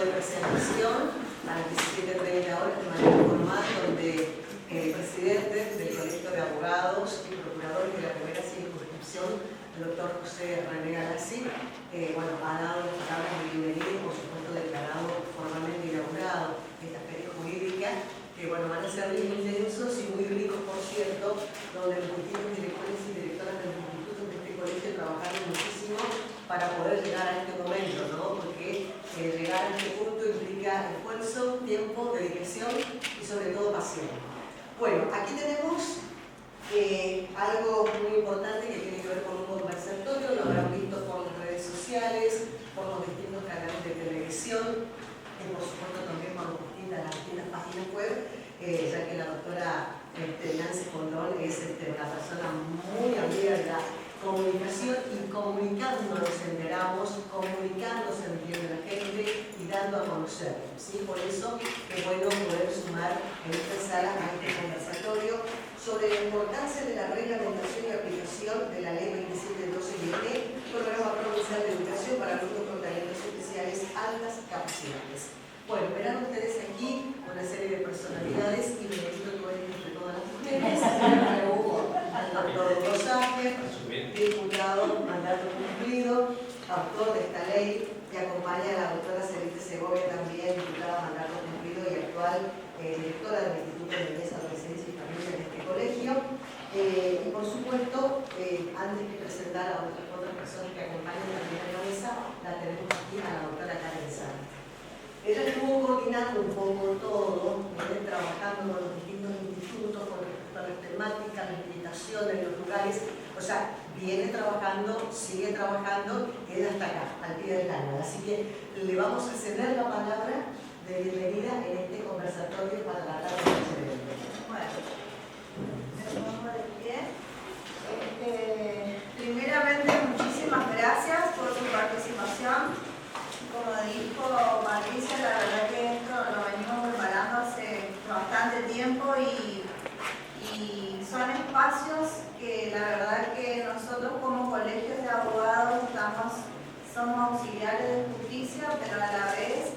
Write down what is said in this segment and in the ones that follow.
de presentación a las 17:30 horas de manera informal, donde el presidente del Colegio de Abogados y Procuradores de la Primera Circunscripción, el doctor José René Galassi, ha dado las palabras de bienvenida y por supuesto declarado formalmente inaugurado esta feria jurídica, que van a ser muy intensos y muy ricos, por cierto, donde los distintos directores y directoras de los institutos de este colegio trabajaron muchísimo para poder llegar a este momento, ¿no? Porque llegar a este punto implica esfuerzo, tiempo, dedicación y sobre todo pasión. Bueno, aquí tenemos algo muy importante que tiene que ver con un conversatorio, lo habrán visto por las redes sociales, por los distintos canales de televisión, y por supuesto también por las distintas páginas web, ya que la doctora Nancy Condón es una persona muy amiga de la comunicación, y comunicando nos enteramos, comunicando se entiende la gente y dando a conocer, ¿sí? Por eso es bueno poder sumar en esta sala a este conversatorio sobre la importancia de la reglamentación y aplicación de la Ley 2712-GT, Programa Provincial de Educación para Alumnos con Talentos Especiales, Altas Capacidades. Bueno, verán ustedes aquí una serie de personalidades, y me necesito que vayan entre todas las mujeres. Al doctor Hugo Sáquer, diputado, mandato cumplido, autor de esta ley, y acompaña a la doctora Celeste Segovia, también diputada, mandato cumplido y actual directora del Instituto de Niñez, Adolescencia y Familia de este colegio. Y por supuesto, antes de presentar a otras personas que acompañan también a la mesa, la tenemos aquí a la doctora Karen Sáenz. Ella estuvo coordinando un poco todo, viene trabajando con los distintos institutos con respecto a las temáticas, las invitaciones, los lugares, o sea, viene trabajando, sigue trabajando, y ella está acá, al pie del cañón. Así que le vamos a ceder la palabra de bienvenida en este conversatorio para la tarde de excelente. Bueno, me pongo de pie. Primeramente, muchísimas gracias por su participación. Como dijo Marisa, la verdad que esto lo venimos preparando hace bastante tiempo, y son espacios que la verdad que nosotros como colegios de abogados somos auxiliares de justicia, pero a la vez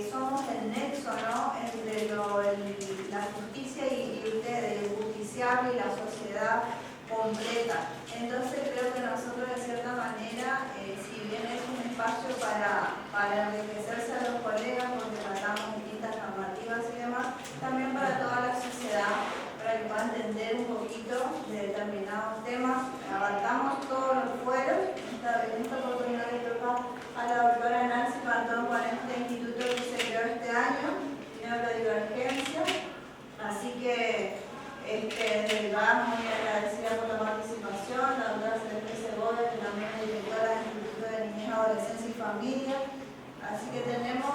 somos el nexo, ¿no?, entre la justicia y ustedes, el justiciable y la sociedad completa. Entonces creo que nosotros de cierta manera, si bien es un espacio para enriquecerse a los colegas, porque tratamos distintas normativas y demás, también para toda la sociedad, para que pueda entender un poquito de determinados temas. Abarcamos todos los fueros. En esta oportunidad le toca a la doctora Nancy Condón con este instituto que se creó este año, Neurodivergencia. Así que desde lugar muy agradecida por la participación, la doctora Celeste Segovia, que también es directora del Instituto de Niñez, Adolescencia y Familia. Así que tenemos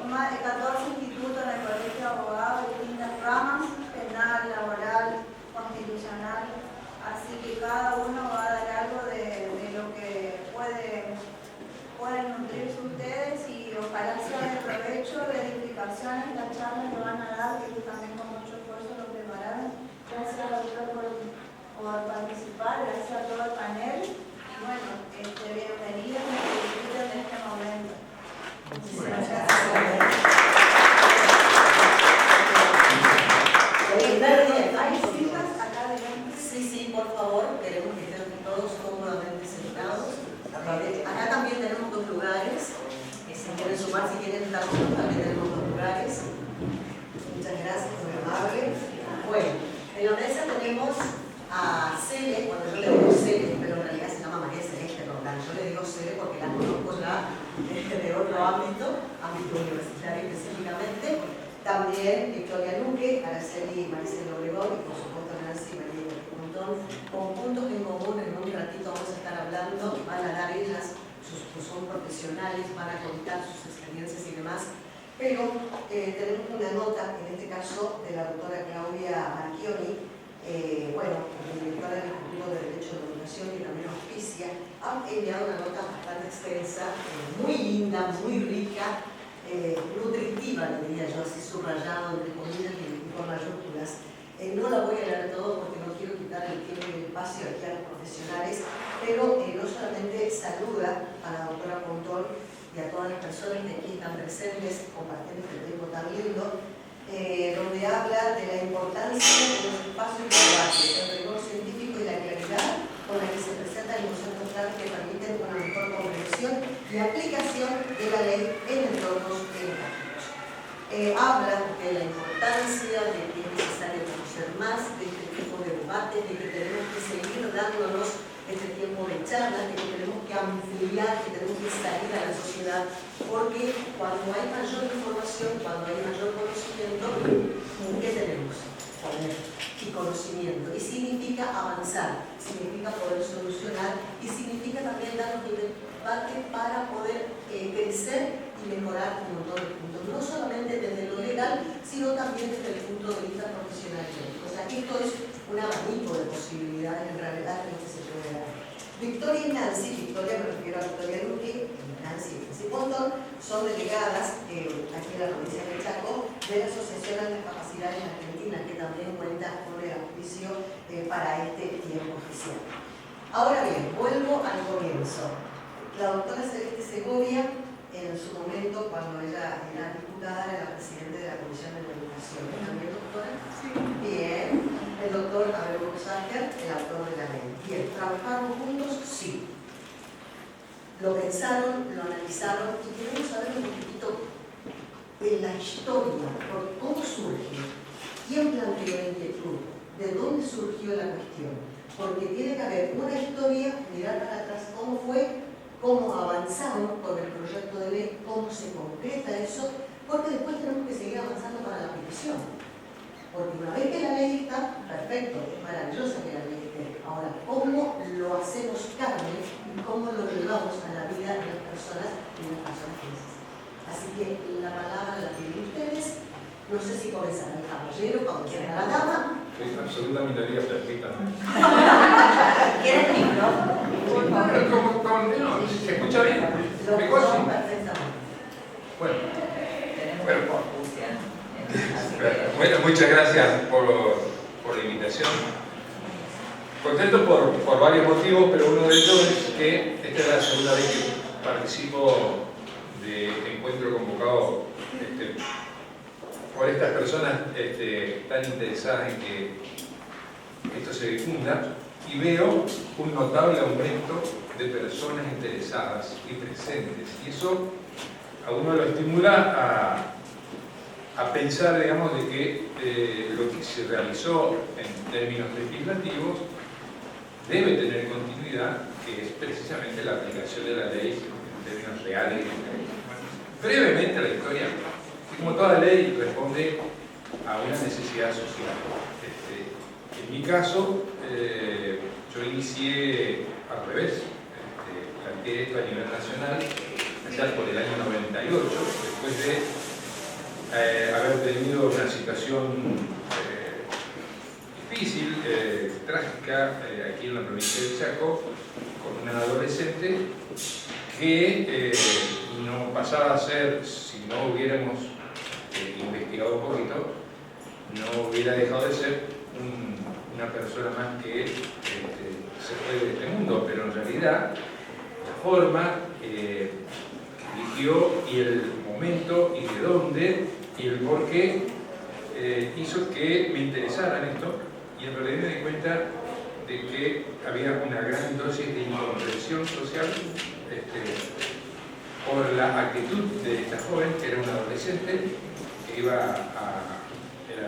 más de 14 institutos en el Colegio de Abogados de distintas ramas, penal, laboral, constitucional. Así que cada uno va a dar algo de lo que pueden nutrirse ustedes, y ojalá sea de provecho, de edificación esta charla que van a dar, que también con mucho esfuerzo lo prepararon. Gracias, doctor, por participar, gracias a todo el panel. Y bueno, bienvenidos y disfruten de este momento. Muchísimas gracias. ¿Hay citas acá adelante? Sí, por favor, queremos que estén todos cómodamente sentados. Acá también tenemos dos lugares, si quieren sumar, si quieren estar juntos, también tenemos dos lugares. Muchas gracias, muy amable. Bueno, en la mesa tenemos a Cele, cuando yo le digo Cele, pero en realidad se llama María Celeste Roldán. Yo le digo Cele porque la conozco ya de otro ámbito universitario específicamente. También Victoria Luque, Araceli Maricela Obregón, y por supuesto Nancy María Condón, con puntos en común. En un ratito vamos a estar hablando, van a dar ellas, son profesionales, van a contar sus experiencias y demás. Pero tenemos una nota, en este caso de la doctora Claudia Marchioni, directora del Instituto de Derecho de la Educación, y también auspicia, ha enviado una nota bastante extensa, muy linda, muy rica, nutritiva, le diría yo, así subrayado entre comillas y con mayúsculas. No la voy a leer todo porque no quiero quitar el tiempo y el espacio aquí a los profesionales, pero no solamente saluda a la doctora Condón y a todas las personas que aquí están presentes compartiendo este tiempo tan lindo, donde habla de la importancia de los espacios de debate, el rigor científico y la claridad con la que se presentan los conceptos claves que permiten una mejor comprensión y aplicación de la ley en entornos educativos. Habla de la importancia de que es necesario conocer más de este tipo de debates, de que tenemos que seguir dándonos este tiempo de charlas, de que tenemos que ampliar, que tenemos que salir a la sociedad, porque cuando hay mayor información, cuando hay mayor conocimiento, ¿qué tenemos? Poder y conocimiento. Y significa avanzar, significa poder solucionar y significa también darnos el debate para poder crecer y mejorar un montón de puntos. No solamente desde lo legal, sino también desde el punto de vista profesional. O sea, esto es un abanico de posibilidades en realidad que se puede dar. Victoria y Nancy, Victoria me refiero a Victoria Luque, Nancy y Nancy Pontón, son delegadas aquí en la provincia de Chaco de la Asociación de Discapacidad en Argentina, que también cuenta con el auspicio para este tiempo oficial. Ahora bien, vuelvo al comienzo. La doctora Celeste Segovia, en su momento, cuando ella era diputada, era la presidenta de la Comisión de Educación. ¿También, doctora? Sí. Bien. El doctor Abel Boxager, el autor de la ley. Bien, ¿trabajaron juntos? Sí. Lo pensaron, lo analizaron y queremos saber un poquitito de la historia, porque cómo surge, quién planteó la inquietud, de dónde surgió la cuestión, porque tiene que haber una historia, mirar para atrás cómo fue, cómo avanzaron con el proyecto de ley, cómo se concreta eso, porque después tenemos que seguir avanzando para la aplicación. Porque una vez que la ley está, perfecto, es maravillosa que la ley esté. Ahora, ¿cómo lo hacemos carne y cómo lo llevamos a la vida de las personas y de las personas que necesitan? Así que la palabra la tienen ustedes. No sé si comenzará el caballero, cuando quiera la dama. Soy absoluta minoría perfectamente. ¿Quieres el micrófono? No, ¿se escucha bien? Lo ¿Mejor? son Sí. perfectamente. Bueno, muchas gracias por la invitación. Contento por varios motivos, pero uno de ellos es que esta es la segunda vez que participo de encuentro convocado por estas personas tan interesadas en que esto se difunda, y veo un notable aumento de personas interesadas y presentes, y eso a uno lo estimula a pensar, digamos, de que lo que se realizó en términos legislativos debe tener continuidad, que es precisamente la aplicación de la ley en términos reales. Brevemente la historia, como toda ley, responde a una necesidad social. En mi caso, yo inicié al revés, planteé esto a nivel nacional, allá por el año 98, después de haber tenido una situación difícil, trágica, aquí en la provincia de Chaco, con una adolescente que no pasaba a ser, si no hubiéramos investigado un poquito, no hubiera dejado de ser una persona más que se fue de este mundo, pero en realidad la forma que eligió y el momento y de dónde y el por qué hizo que me interesara en esto, y en realidad me di cuenta de que había una gran dosis de incomprensión social por la actitud de esta joven, que era una adolescente, que era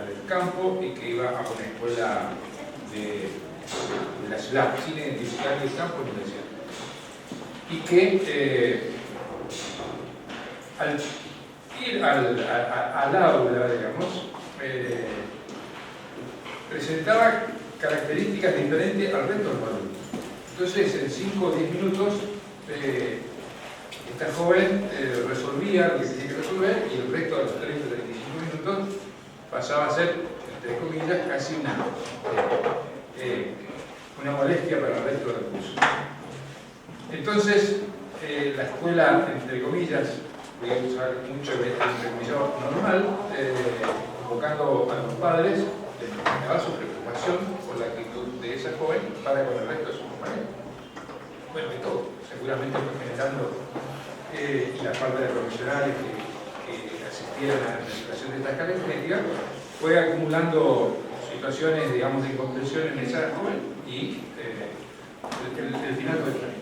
del campo y que iba a una escuela de la ciudad, sin identificar el campo ni la ciudad. Y que al ir al aula, digamos, presentaba características diferentes al resto de los alumnos. Entonces, en 5 o 10 minutos, esta joven resolvía lo que tenía que resolver, y el resto de los 30 o 35 minutos pasaba a ser, entre comillas, casi una molestia para el resto del curso. Entonces, la escuela, entre comillas, voy a usar mucho el entrecomillado normal, convocando a los padres, les daba su preocupación por la actitud de esa joven para con el resto de sus compañeros. Bueno, esto seguramente fue generando y la falta de profesionales que asistieran a la situación de estas características, fue acumulando situaciones, digamos, de incomprensión en esa joven y el final fue trágico.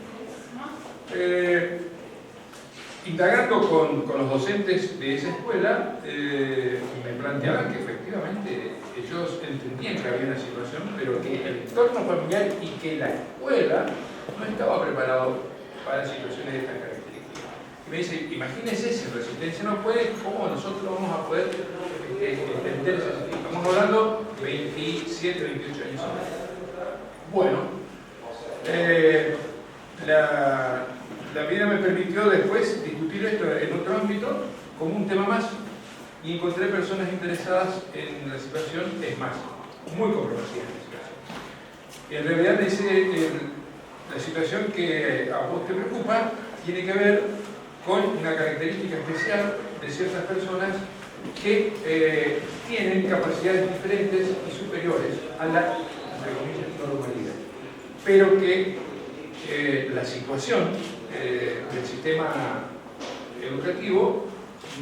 Indagando con los docentes de esa escuela, me planteaban que efectivamente ellos entendían que había una situación, pero que el entorno familiar y que la escuela no estaba preparado para situaciones de estas características. Y me dice, imagínense si Resistencia no puede, ¿cómo nosotros vamos a poder entender esa situación? Estamos hablando de 27, 28 años. Bueno, la vida me permitió después discutir esto en otro ámbito, como un tema más, y encontré personas interesadas en la situación, es más, muy comprometidas en la situación. Y en realidad me dice, la situación que a vos te preocupa tiene que ver con una característica especial de ciertas personas que tienen capacidades diferentes y superiores a la, entre comillas, normalidad, pero que la situación del sistema educativo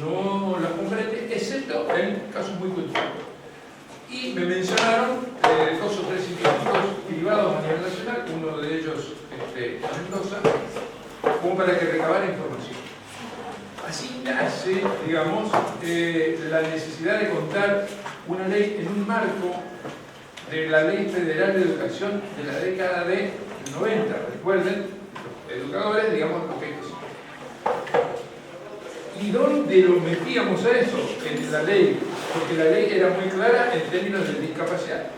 no la comprende, excepto en casos muy puntuales. Y me mencionaron 2 o 3 institutos privados a nivel nacional, uno de ellos en Mendoza, como para que recabara información. Así nace, digamos, la necesidad de contar una ley en un marco de la Ley Federal de Educación de la década de 90, recuerden, los educadores, digamos, lo que es. ¿Y dónde lo metíamos a eso? En la ley, porque la ley era muy clara en términos de discapacidad,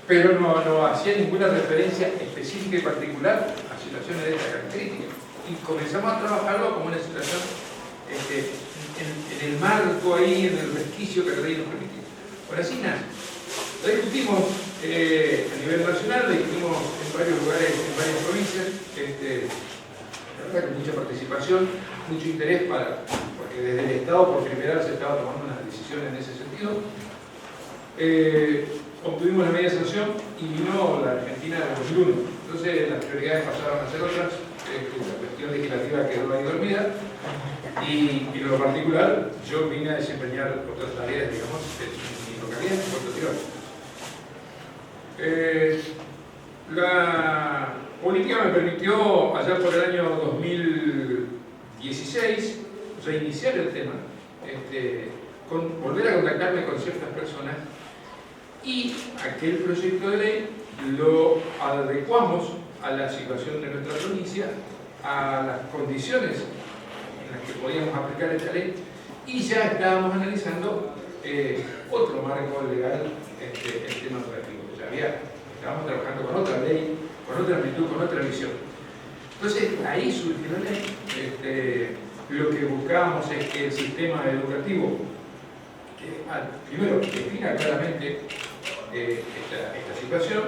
pero no hacía ninguna referencia específica y particular a situaciones de esta característica. Y comenzamos a trabajarlo como una situación en el marco ahí, en el resquicio que la ley nos permitía. Por así nace. Lo discutimos a nivel nacional, lo discutimos en varios lugares, en varias provincias, la verdad que mucha participación, mucho interés porque desde el Estado por primera vez se estaba tomando una decisión en ese sentido. Obtuvimos la media sanción y vino la Argentina de 2001. Entonces las prioridades pasaron a ser otras, la cuestión legislativa quedó ahí dormida y en lo particular yo vine a desempeñar otras tareas, digamos, en mi localidad, en Puerto Tirón. La política me permitió, allá por el año 2016, o sea, iniciar el tema, volver a contactarme con ciertas personas y aquel proyecto de ley lo adecuamos a la situación de nuestra provincia, a las condiciones en las que podíamos aplicar esta ley y ya estábamos analizando otro marco legal el tema educativo. Estábamos trabajando con otra ley, con otra amplitud, con otra visión. Entonces, ahí surgió la ley. Lo que buscábamos es que el sistema educativo, primero, defina claramente esta situación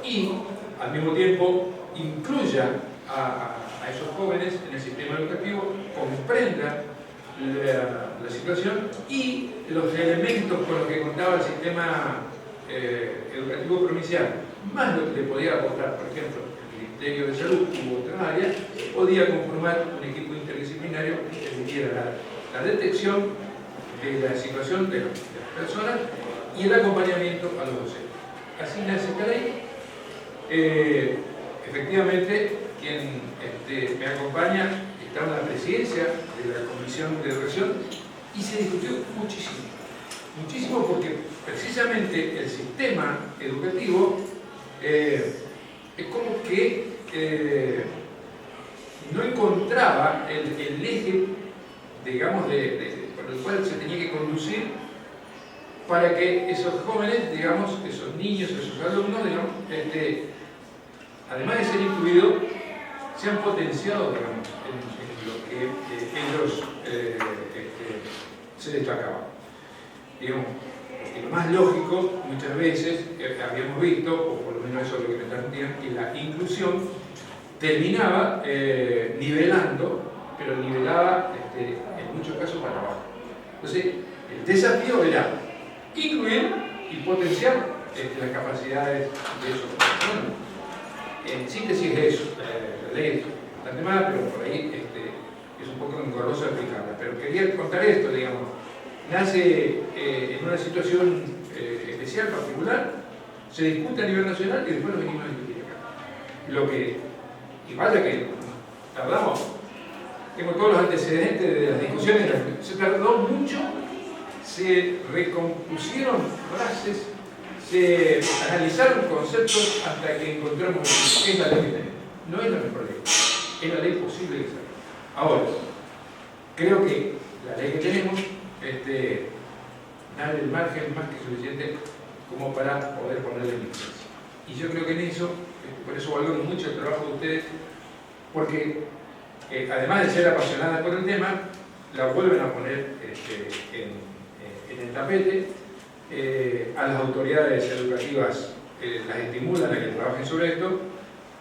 y, al mismo tiempo, incluya a esos jóvenes en el sistema educativo, comprenda la situación y los elementos con los que contaba el sistema educativo provincial, más lo que le podía aportar, por ejemplo, el Ministerio de Salud u otra área, podía conformar un equipo interdisciplinario que permitiera la detección de la situación de las personas y el acompañamiento a los docentes. Así nace esta ley. Efectivamente, quien me acompaña está en la presidencia de la Comisión de Educación y se discutió muchísimo porque precisamente el sistema educativo es como que no encontraba el eje, digamos, por el cual se tenía que conducir para que esos jóvenes, digamos, esos niños, esos alumnos, digamos, además de ser incluidos, sean potenciados, digamos, en lo que ellos se destacaban. Digamos, lo más lógico, muchas veces, habíamos visto, o por lo menos eso es lo que me transmitían, que la inclusión terminaba nivelando, pero nivelaba en muchos casos para abajo. Entonces, el desafío era incluir y potenciar las capacidades de esos. Bueno, en síntesis es eso, la ley es bastante más, pero por ahí es un poco engorroso explicarla, pero quería contar esto, digamos. Nace en una situación especial, particular, se discute a nivel nacional y después lo venimos a discutir acá. Y vaya que tardamos, tengo todos los antecedentes de las discusiones, se tardó mucho, se recompusieron frases, se analizaron conceptos hasta que encontramos qué es la ley que tenemos. No es la mejor ley, es la ley posible que salga. Ahora, creo que la ley que tenemos da el margen más que suficiente como para poder ponerle límites. Y yo creo que en eso, por eso valoro mucho el trabajo de ustedes, porque además de ser apasionadas por el tema, la vuelven a poner en el tapete. A las autoridades educativas las estimulan a que trabajen sobre esto,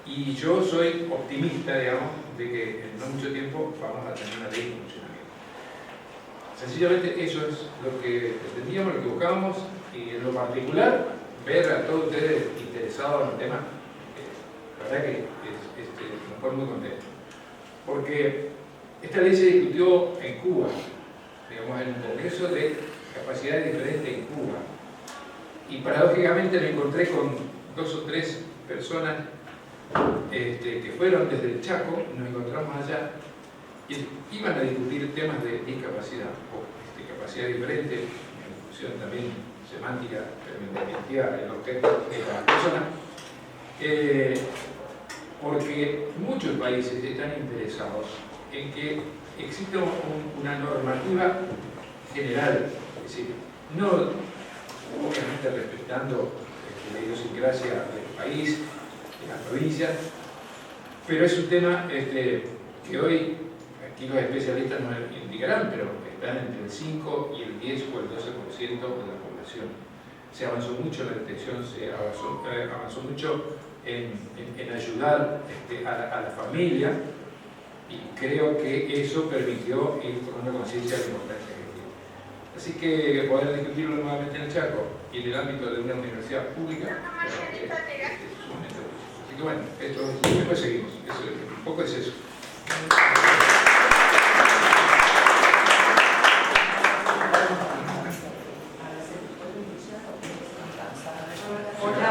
y yo soy optimista, digamos, de que en no mucho tiempo vamos a tener una ley en funcionamiento. Sencillamente eso es lo que pretendíamos, lo que buscábamos, y en lo particular ver a todos ustedes interesados en el tema, la verdad que nos pone muy contentos, porque esta ley se discutió en Cuba, digamos, en un congreso de capacidades diferentes en Cuba, y paradójicamente me encontré con 2 o 3 personas que fueron desde el Chaco, nos encontramos allá, y iban a discutir temas de discapacidad, o capacidad diferente, en función también semántica, pero en definitiva el objeto es la persona, porque muchos países están interesados en que exista una normativa general, es decir, no obviamente respetando la idiosincrasia del país, de las provincias, pero es un tema que hoy, aquí los especialistas nos indicarán, pero están entre el 5 y el 10 o el 12% de la población. Se avanzó mucho en la detección, se avanzó mucho en ayudar a la familia, y creo que eso permitió ir con una conciencia de importancia que tiene. Así que poder discutirlo nuevamente en el Chaco y en el ámbito de una universidad pública es sumamente valioso. Así que bueno, después seguimos. Un poco es eso.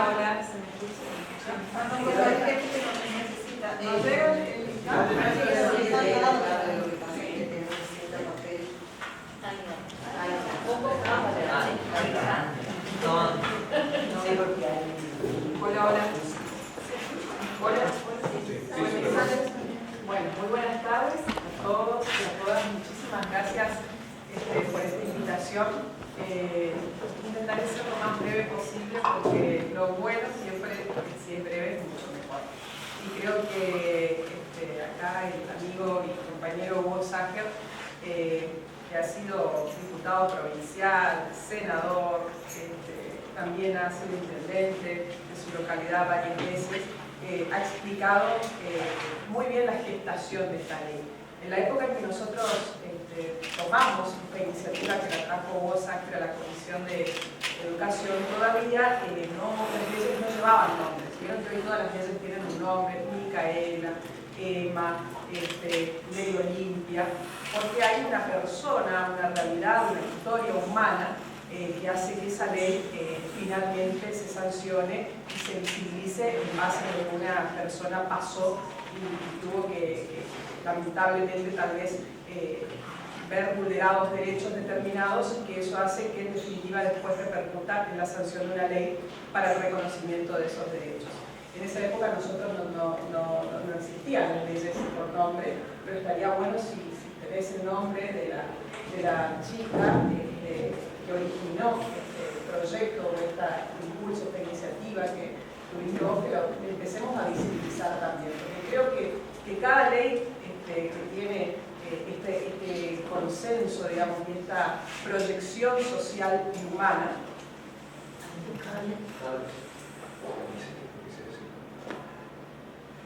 Hola, ¿se Bueno, muy buenas tardes a todos y a todas. Muchísimas gracias por esta invitación. Intentaré ser lo más breve posible, porque lo bueno siempre, si es breve, es mucho mejor. Y creo que acá el amigo y compañero Hugo Sacher, que ha sido diputado provincial, senador, también ha sido intendente de su localidad varias veces, ha explicado muy bien la gestación de esta ley. En la época en que nosotros tomamos esta iniciativa que la trajo Hugo Sacher a la Comisión de Educación, todavía las leyes no llevaban nombres. Vieron que hoy todas las leyes tienen un nombre: Micaela, Emma, Ley Olimpia, porque hay una persona, una realidad, una historia humana que hace que esa ley finalmente se sancione y se visibilice en base a lo que una persona pasó y tuvo que lamentablemente tal vez ver vulnerados derechos determinados, y que eso hace que en definitiva después repercuta en la sanción de una ley para el reconocimiento de esos derechos. En esa época nosotros no existían las leyes por nombre, pero estaría bueno si tenés el nombre de la chica que originó este proyecto, o este impulso, esta iniciativa que tuviste vos, que lo empecemos a visibilizar también, porque creo que cada ley que tiene este consenso, digamos, y esta proyección social y humana,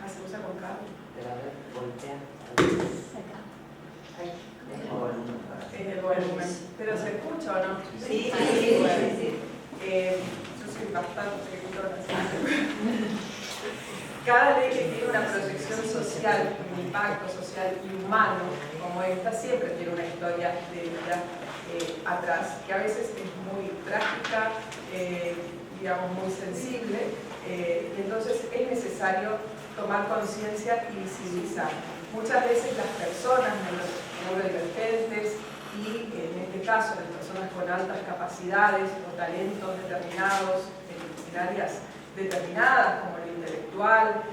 se usa con cable. Es el volumen. ¿Pero se escucha o no? Sí. Yo soy bastante gritona. cada ley que tiene una proyección social, un impacto social y humano, como esta, siempre tiene una historia de vida atrás, que a veces es muy trágica, digamos muy sensible, y entonces es necesario tomar conciencia y visibilizar. Muchas veces las personas neurodivergentes y en este caso las personas con altas capacidades o talentos determinados en áreas determinadas como lo intelectual,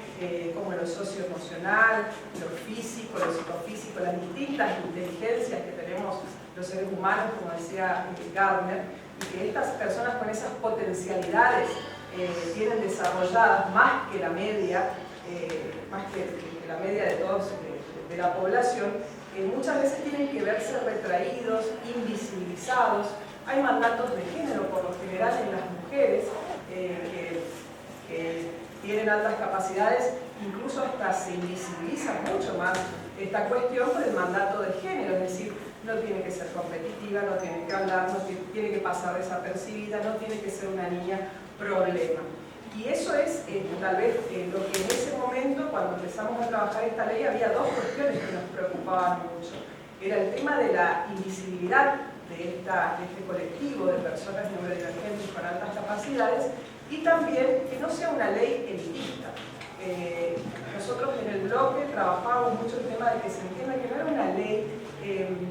como lo socioemocional, lo físico, lo psicofísico, las distintas inteligencias que tenemos los seres humanos, como decía Gardner, y que estas personas con esas potencialidades tienen desarrolladas más que la media, más que la media de todos de la población, muchas veces tienen que verse retraídos, invisibilizados. Hay mandatos de género, por lo general en las mujeres, que tienen altas capacidades, incluso hasta se invisibiliza mucho más esta cuestión por el mandato de género, es decir, no tiene que ser competitiva, no tiene que hablar, no tiene que pasar desapercibida, no tiene que ser una niña problema. Y eso es tal vez lo que en ese momento, cuando empezamos a trabajar esta ley, había dos cuestiones que nos preocupaban mucho. Era el tema de la invisibilidad de este colectivo de personas neurodivergentes con altas capacidades y también que no sea una ley elitista. Nosotros en el bloque trabajábamos mucho el tema de que se entienda que no era una ley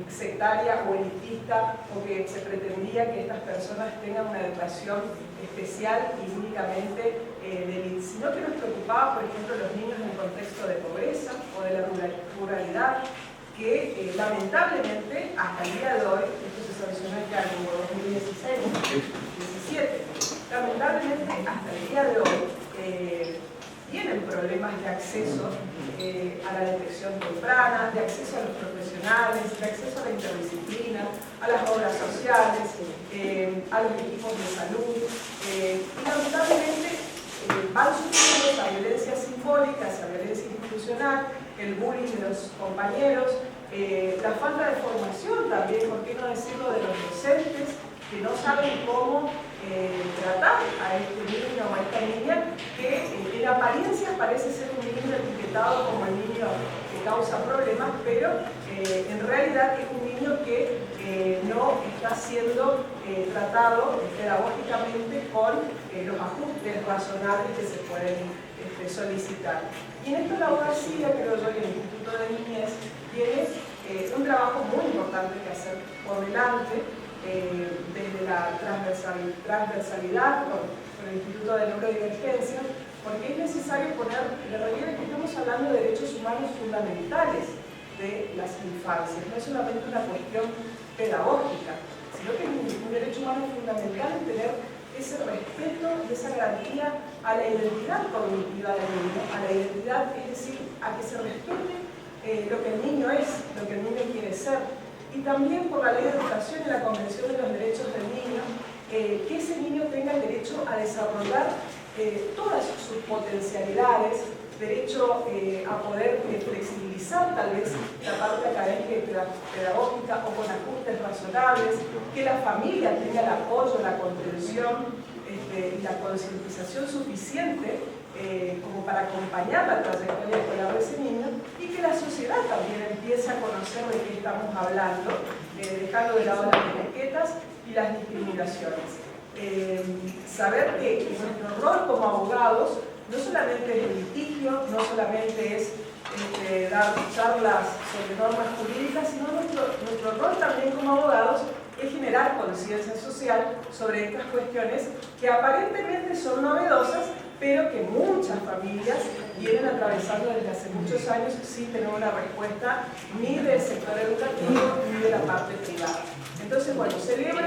sectaria o elitista o que se pretendía que estas personas tengan una educación especial y únicamente de élite, sino que nos preocupaba, por ejemplo, los niños en contexto de pobreza o de la ruralidad, que lamentablemente hasta el día de hoy, esto se sancionó ya en 2016-17, lamentablemente hasta el día de hoy tienen problemas de acceso a la detección temprana, de acceso a los profesionales, de acceso a la interdisciplina, a las obras sociales, a los equipos de salud, y lamentablemente van sufriendo esa violencia simbólica, esa violencia institucional, el bullying de los compañeros, la falta de formación también, por qué no decirlo, de los docentes, que no saben cómo tratar a este niño o a esta niña que en apariencia parece ser un niño etiquetado como el niño que causa problemas, pero en realidad es un niño que no está siendo tratado pedagógicamente con los ajustes razonables que se pueden solicitar. Y en esto la UNACIA, creo yo, y el Instituto de Niñez tiene un trabajo muy importante que hacer por delante, desde la transversalidad con el Instituto de Neurodivergencia, porque es necesario poner de relieve que estamos hablando de derechos humanos fundamentales de las infancias. No es solamente una cuestión pedagógica, sino que es un derecho humano fundamental en tener ese respeto y esa garantía a la identidad cognitiva del niño, a la identidad, es decir, a que se respete lo que el niño es, lo que el niño quiere ser. Y también por la Ley de Educación y la Convención de los Derechos del Niño, que ese niño tenga el derecho a desarrollar todas sus potencialidades, derecho a poder flexibilizar tal vez la parte académica y pedagógica o con ajustes razonables, que la familia tenga el apoyo, la contención y la concientización suficiente como para acompañar la trayectoria escolar de ese niño, y que la sociedad también empiece a conocer de qué estamos hablando, dejando de lado las etiquetas y las discriminaciones. Saber que nuestro rol como abogados no solamente es el litigio, no solamente es dar charlas sobre normas jurídicas, sino nuestro rol también como abogados es generar conciencia social sobre estas cuestiones que aparentemente son novedosas, pero que muchas familias vienen atravesando desde hace muchos años sin tener una respuesta ni del sector educativo ni de la parte privada. Entonces, bueno, celebro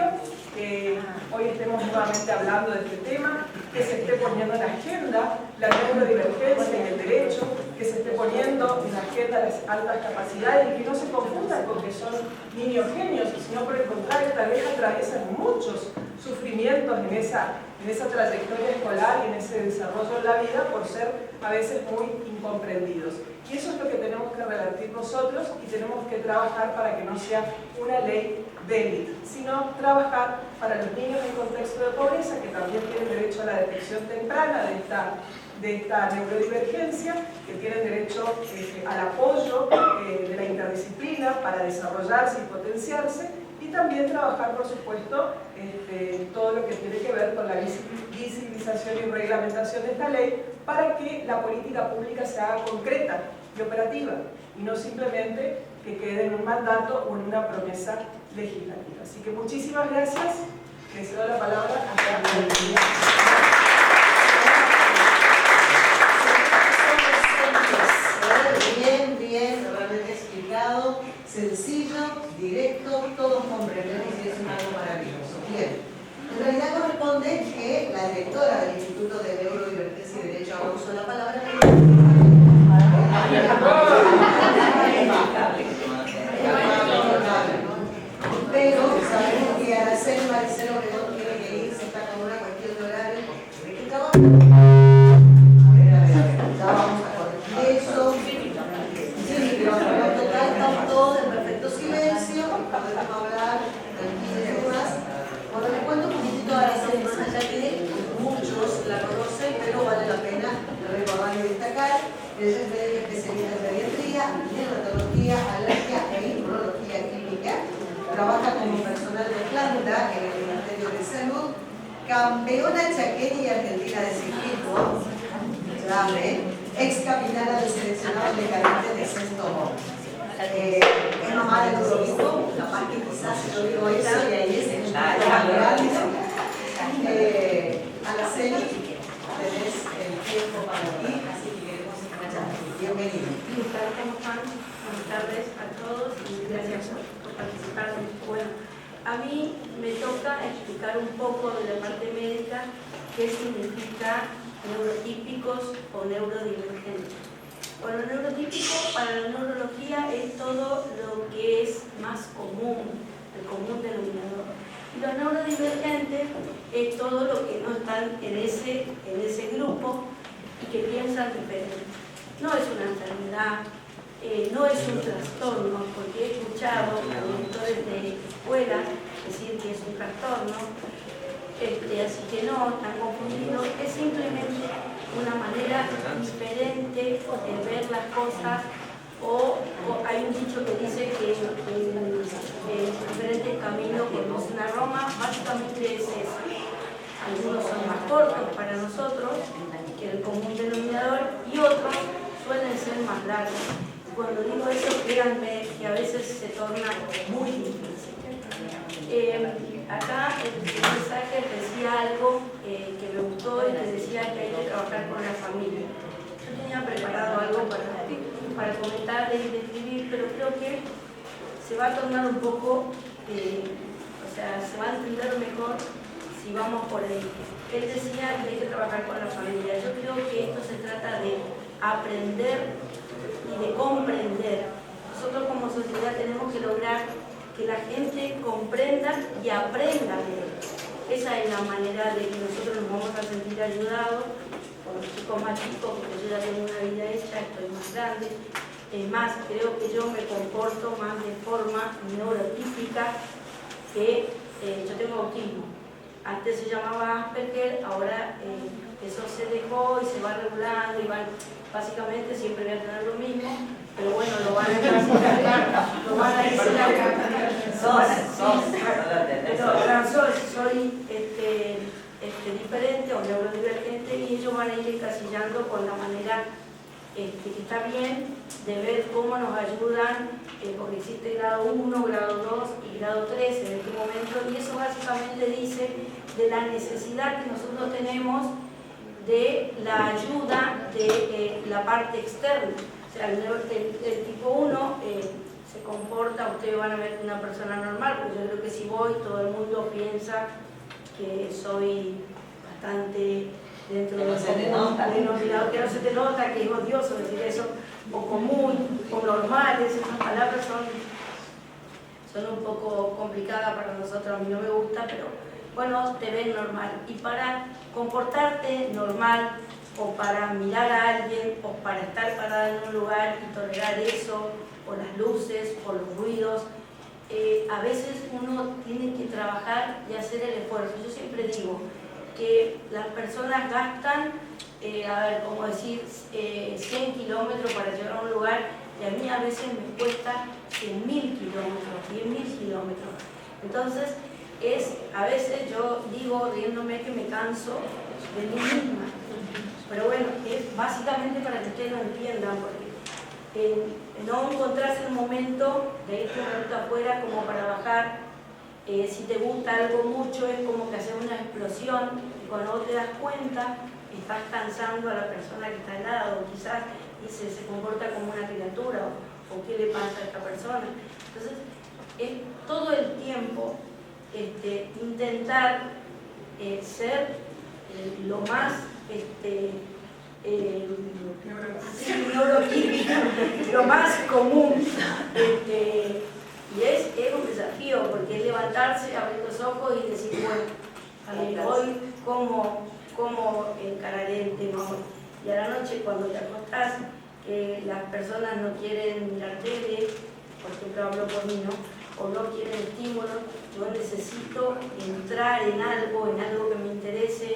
que hoy estemos nuevamente hablando de este tema, que se esté poniendo en la agenda la neurodivergencia y el derecho, que se esté poniendo en la agenda las altas capacidades y que no se confundan con que son niños genios, sino por el contrario, tal vez atraviesan muchos sufrimientos en esa trayectoria escolar y en ese desarrollo de la vida por ser a veces muy incomprendidos. Y eso es lo que tenemos que revertir nosotros y tenemos que trabajar para que no sea una ley de élite, sino trabajar para los niños en contexto de pobreza, que también tienen derecho a la detección temprana de de esta neurodivergencia, que tienen derecho al apoyo de la interdisciplina para desarrollarse y potenciarse, y también trabajar, por supuesto, todo lo que tiene que ver con la visibilización y reglamentación de esta ley para que la política pública se haga concreta y operativa, y no simplemente que quede en un mandato o en una promesa legislativa. Así que muchísimas gracias. Les doy la palabra a Bien, realmente explicado, sencillo, directo, todos comprendemos y es algo maravilloso. Bien, en realidad corresponde que la directora del Instituto de Neurodivergencia y Derecho a uso de la palabra pero sabemos que Araceli Maricelo Obregón tiene que irse, está con una cuestión de horario. ¿De qué trabajo? A ver, ya vamos a corregir eso. Sí, pero total, estamos todos en perfecto silencio, podemos hablar tranquilos y demás. Bueno, les cuento un poquitito a Araceli, más allá que muchos la conocen, pero vale la pena recordar y destacar. Ella es médica especialista en pediatría, neonatología, alergia e inmunología clínica. Trabaja como personal de planta en el Ministerio de Salud, campeona chaqueña y argentina de ciclismo, ex capitana de seleccionados de cadete de sexto modo. Es mamá de todo hijo, capaz que quizás yo digo eso y ahí es el Araceli, tenés el tiempo para ti, así que queremos escuchar. Bienvenida. ¿Cómo están? Buenas tardes a todos y gracias por participar. Bueno, a mí me toca explicar un poco de la parte médica qué significa neurotípicos o neurodivergentes. Bueno, neurotípico para la neurología es todo lo que es más común, el común denominador. Y los neurodivergentes es todo lo que no están en ese grupo y que piensan diferente. No es una enfermedad, no es un trastorno, porque he escuchado a directores de escuelas decir que es un trastorno, así que no, están confundidos, es simplemente una manera diferente de ver las cosas, o hay un dicho que dice que diferentes caminos conducen a Roma, básicamente es eso. Algunos son más cortos para nosotros que el común denominador y otros suelen ser más largos. Cuando digo eso, créanme que a veces se torna muy difícil. Acá el mensaje decía algo que me gustó y que decía que hay que trabajar con la familia. Yo tenía preparado algo para comentar y describir, pero creo que se va a tornar un poco, se va a entender mejor si vamos por ahí. Él decía que hay que trabajar con la familia. Yo creo que esto se trata de aprender y de comprender. Nosotros como sociedad tenemos que lograr que la gente comprenda y aprenda de él. Esa es la manera de que nosotros nos vamos a sentir ayudados con los chicos más chicos, porque yo ya tengo una vida hecha, estoy más grande. Es más, creo que yo me comporto más de forma neurotípica que yo tengo autismo. Antes se llamaba Asperger, ahora eso se dejó y se va regulando y básicamente siempre voy a tener lo mismo, pero bueno, lo van a decir soy diferente o neurodivergente y ellos van a ir encasillando con la manera que está bien de ver cómo nos ayudan, porque existe grado 1, grado 2 y grado 3 en este momento, y eso básicamente dice de la necesidad que nosotros tenemos de la ayuda de la parte externa. O sea, el tipo 1 se comporta, ustedes van a ver una persona normal, porque yo creo que si voy, todo el mundo piensa que soy bastante dentro de los denominados, que no se te nota, que es odioso decir eso, o común, o normal, esas palabras son un poco complicadas para nosotros, a mí no me gusta, pero bueno, te ven normal. Y para comportarte normal, o para mirar a alguien, o para estar parada en un lugar y tolerar eso, o las luces, o los ruidos, a veces uno tiene que trabajar y hacer el esfuerzo. Yo siempre digo que las personas gastan a ver, como decir, 100 kilómetros para llegar a un lugar, y a mí a veces me cuesta 100.000 kilómetros, 10.000 kilómetros. Entonces, a veces yo digo, riéndome, que me canso de mí misma. Pero bueno, es básicamente para que ustedes lo entiendan, porque no encontrarse el momento de irte un momento afuera como para bajar. Si te gusta algo mucho, es como que hacer una explosión, y cuando vos te das cuenta, estás cansando a la persona que está al lado, quizás se comporta como una criatura, o qué le pasa a esta persona. Entonces, es todo el tiempo intentar ser lo más neuroquímico, lo más común. Y es un desafío, porque es levantarse, abrir los ojos y decir, bueno, hoy cómo encararé el tema hoy. Y a la noche, cuando te acostás, que las personas no quieren mirar tele, por ejemplo, hablo por mí, ¿no? O no quieren estímulos, yo necesito entrar en algo que me interese,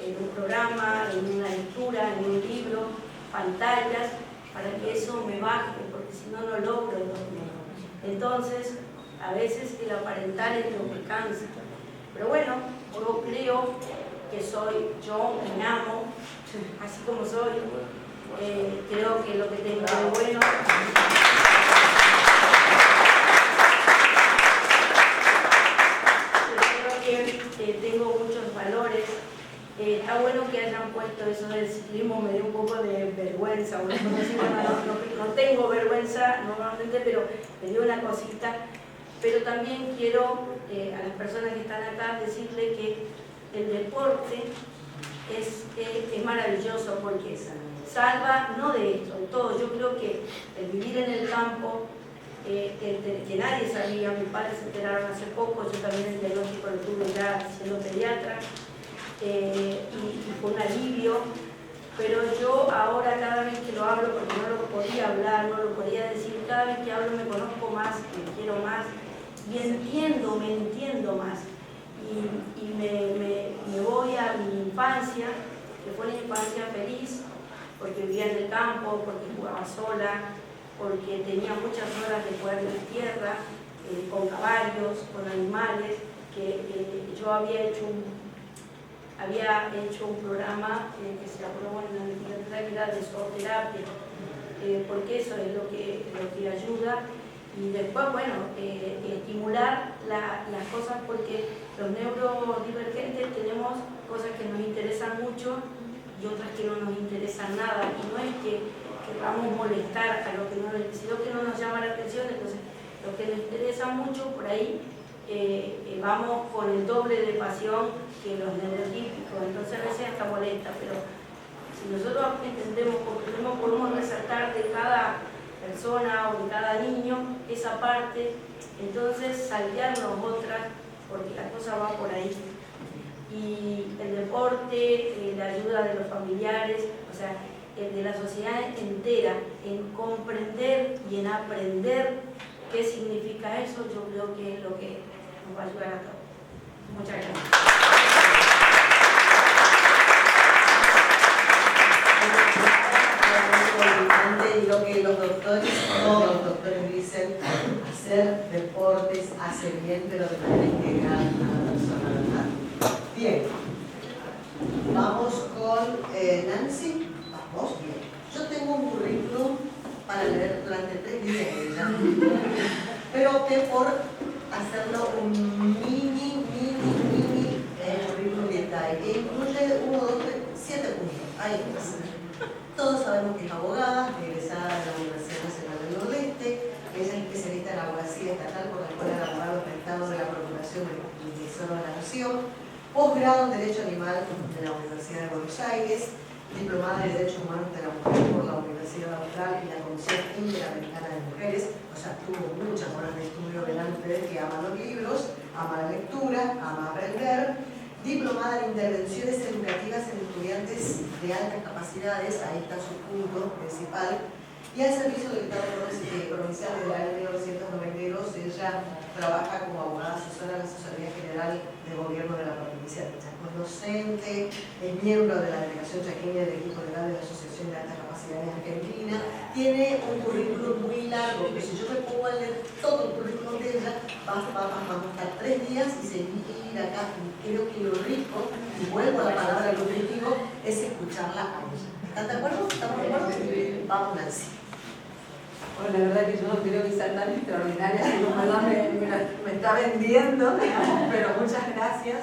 en un programa, en una lectura, en un libro, pantallas, para que eso me baje, porque si no, no logro dormir. Entonces, a veces el aparentar es lo que cansa. Pero bueno, yo creo que yo me amo, así como soy. Creo que lo que tengo de bueno. Creo que tengo muchos valores. Está bueno que hayan puesto eso del ciclismo, me dio un poco de vergüenza. No tengo vergüenza normalmente, pero me dio una cosita. Pero también quiero a las personas que están acá decirle que el deporte es maravilloso, porque salva, no de esto, de todo. Yo creo que el vivir en el campo, que nadie sabía, mis padres se enteraron hace poco, yo también el diagnóstico lo tuve ya siendo pediatra, y fue un alivio, pero yo ahora cada vez que lo hablo, porque no lo podía hablar, no lo podía decir, cada vez que hablo me conozco más, me quiero más, y me entiendo más, y me voy a mi infancia, que fue una infancia feliz, porque vivía en el campo, porque jugaba sola, porque tenía muchas horas de jugar en la tierra, con caballos, con animales, que yo había hecho un programa que se aprobó en la legislatura, de zooterapia, porque eso es lo que ayuda. Y después, bueno, estimular las cosas, porque los neurodivergentes tenemos cosas que nos interesan mucho y otras que no nos interesan nada. Y no es que vamos a molestar a lo que no nos llama la atención. Entonces, lo que nos interesa mucho, por ahí vamos con el doble de pasión que los neurotípicos. Entonces, a veces hasta molesta, pero si nosotros entendemos, podemos resaltar de cada persona o de cada niño esa parte, entonces saltearnos otras, porque la cosa va por ahí. Y el deporte, la ayuda de los familiares, o sea, de la sociedad entera, en comprender y en aprender qué significa eso, yo creo que es lo que nos va a ayudar a todos. Muchas gracias. Y lo que los doctores, todos los doctores dicen, hacer deportes hace bien, pero de manera integral a la persona, ¿verdad? Bien, vamos con Nancy. Vamos, bien. Yo tengo un currículum para leer durante 3 días, pero opté por hacerlo un mini currículum vitae, que incluye 1, 2, 3, 7 puntos. Ahí está. Todos sabemos que es abogada, egresada de la Universidad Nacional del Nordeste. Ella es especialista en abogacía estatal por la Escuela de Abogados del Estado de la Procuración del Tesoro de la Nación, posgrado en Derecho Animal de la Universidad de Buenos Aires, diplomada en Derechos Humanos de la Mujer por la Universidad Austral y la Comisión Interamericana de Mujeres. O sea, tuvo muchas horas de estudio delante de que ama los libros, ama la lectura, ama aprender. Diplomada en Intervenciones Educativas en Estudiantes de Altas Capacidades, ahí está su punto principal, y al servicio del Estado Provincial desde el año 1992. Ella trabaja como abogada asesora en la Asesoría General de Gobierno de la Provincia. provincia de Chaco. Es docente, es miembro de la delegación chaqueña del equipo legal de la Asociación de Altas Capacidades Argentina. Tiene un currículum muy largo, que si yo me pongo a leer todo el currículum de ella, vamos a estar 3 días y seguir acá. Creo que lo rico, y vuelvo a la palabra lo crítico, es escucharla a ella. ¿Están de acuerdo? ¿Estamos de acuerdo? Vamos, Nancy. Bueno, la verdad que yo no creo que sea tan extraordinaria como me está vendiendo, digamos, pero muchas gracias.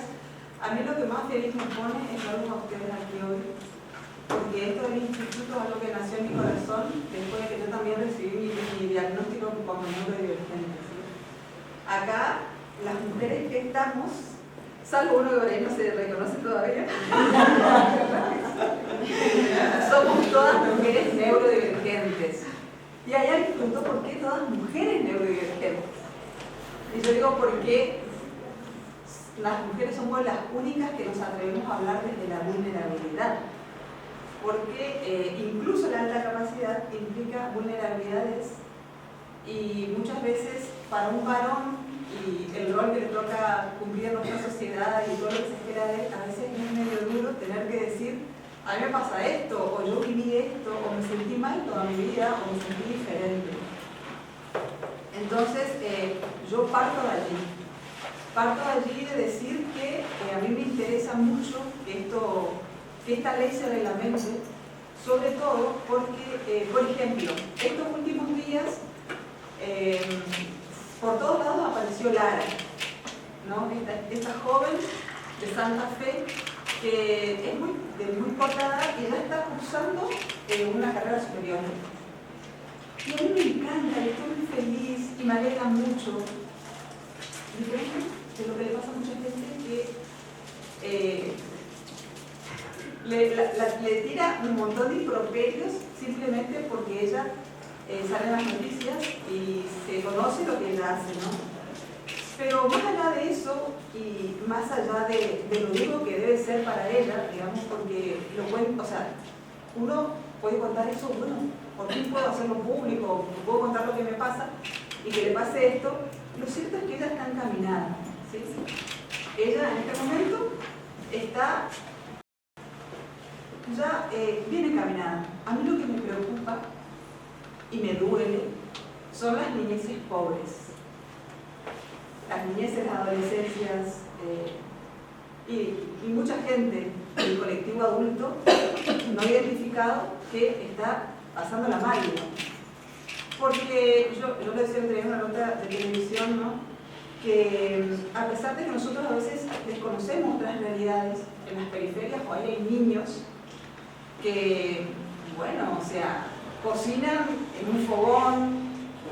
A mí lo que más feliz me pone es verlos a ustedes aquí hoy, porque esto del instituto es algo que nació en mi corazón después de que yo también recibí mi diagnóstico como neurodivergente. ¿Sí? Acá, las mujeres que estamos, salvo uno que por ahí no se reconoce todavía, somos todas mujeres neurodivergentes. Y hay alguien que preguntó por qué todas mujeres neurodivergentes. Y yo digo porque las mujeres somos las únicas que nos atrevemos a hablar desde la vulnerabilidad. Porque incluso la alta capacidad implica vulnerabilidades y muchas veces para un varón y el rol que le toca cumplir en nuestra sociedad y todo lo que se espera de él, a veces es medio duro tener que decir: a mí me pasa esto, o yo viví esto, o me sentí mal toda mi vida, o me sentí diferente. Entonces, yo parto de allí. Parto de allí de decir que a mí me interesa mucho que esta ley se reglamente, sobre todo porque, por ejemplo, estos últimos días, por todos lados apareció Lara, ¿no? Esta joven de Santa Fe, que es de muy corta edad y ya está cursando una carrera superior. Y a mí me encanta, y estoy muy feliz y me alegra mucho. Diferente de lo que le pasa a mucha gente que le tira un montón de improperios simplemente porque ella sale en las noticias y se conoce lo que ella hace, ¿no? Pero más allá de eso y más allá de lo duro que debe ser para ella, digamos, porque o sea, uno puede contar eso, bueno, por qué puedo hacerlo público, puedo contar lo que me pasa y que le pase esto. Lo cierto es que ella está encaminada, ¿sí? Ella en este momento está ya bien encaminada. A mí lo que me preocupa y me duele son las niñeces pobres. Las niñeces, las adolescencias y mucha gente del colectivo adulto no identificado que está pasando la mal, ¿no? Porque yo le decía el otro día en una nota de televisión, ¿no? Que a pesar de que nosotros a veces desconocemos otras realidades en las periferias, o hay niños que, bueno, o sea, cocinan en un fogón,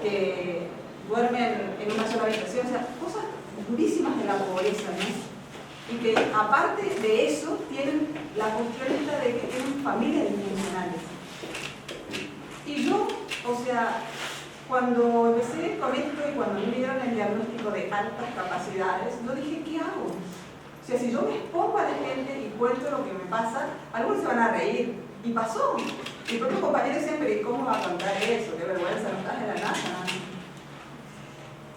que duermen en una sola habitación, o sea, cosas durísimas de la pobreza, ¿no? Y que aparte de eso tienen la cuestión esta de que tienen familias disfuncionales. Y yo, o sea, cuando empecé con esto y cuando me dieron el diagnóstico de altas capacidades, yo dije, ¿qué hago? O sea, si yo me expongo a la gente y cuento lo que me pasa, algunos se van a reír. Y pasó. Mi propio compañero siempre, ¿cómo va a contar eso? Qué vergüenza, no estás en la NASA.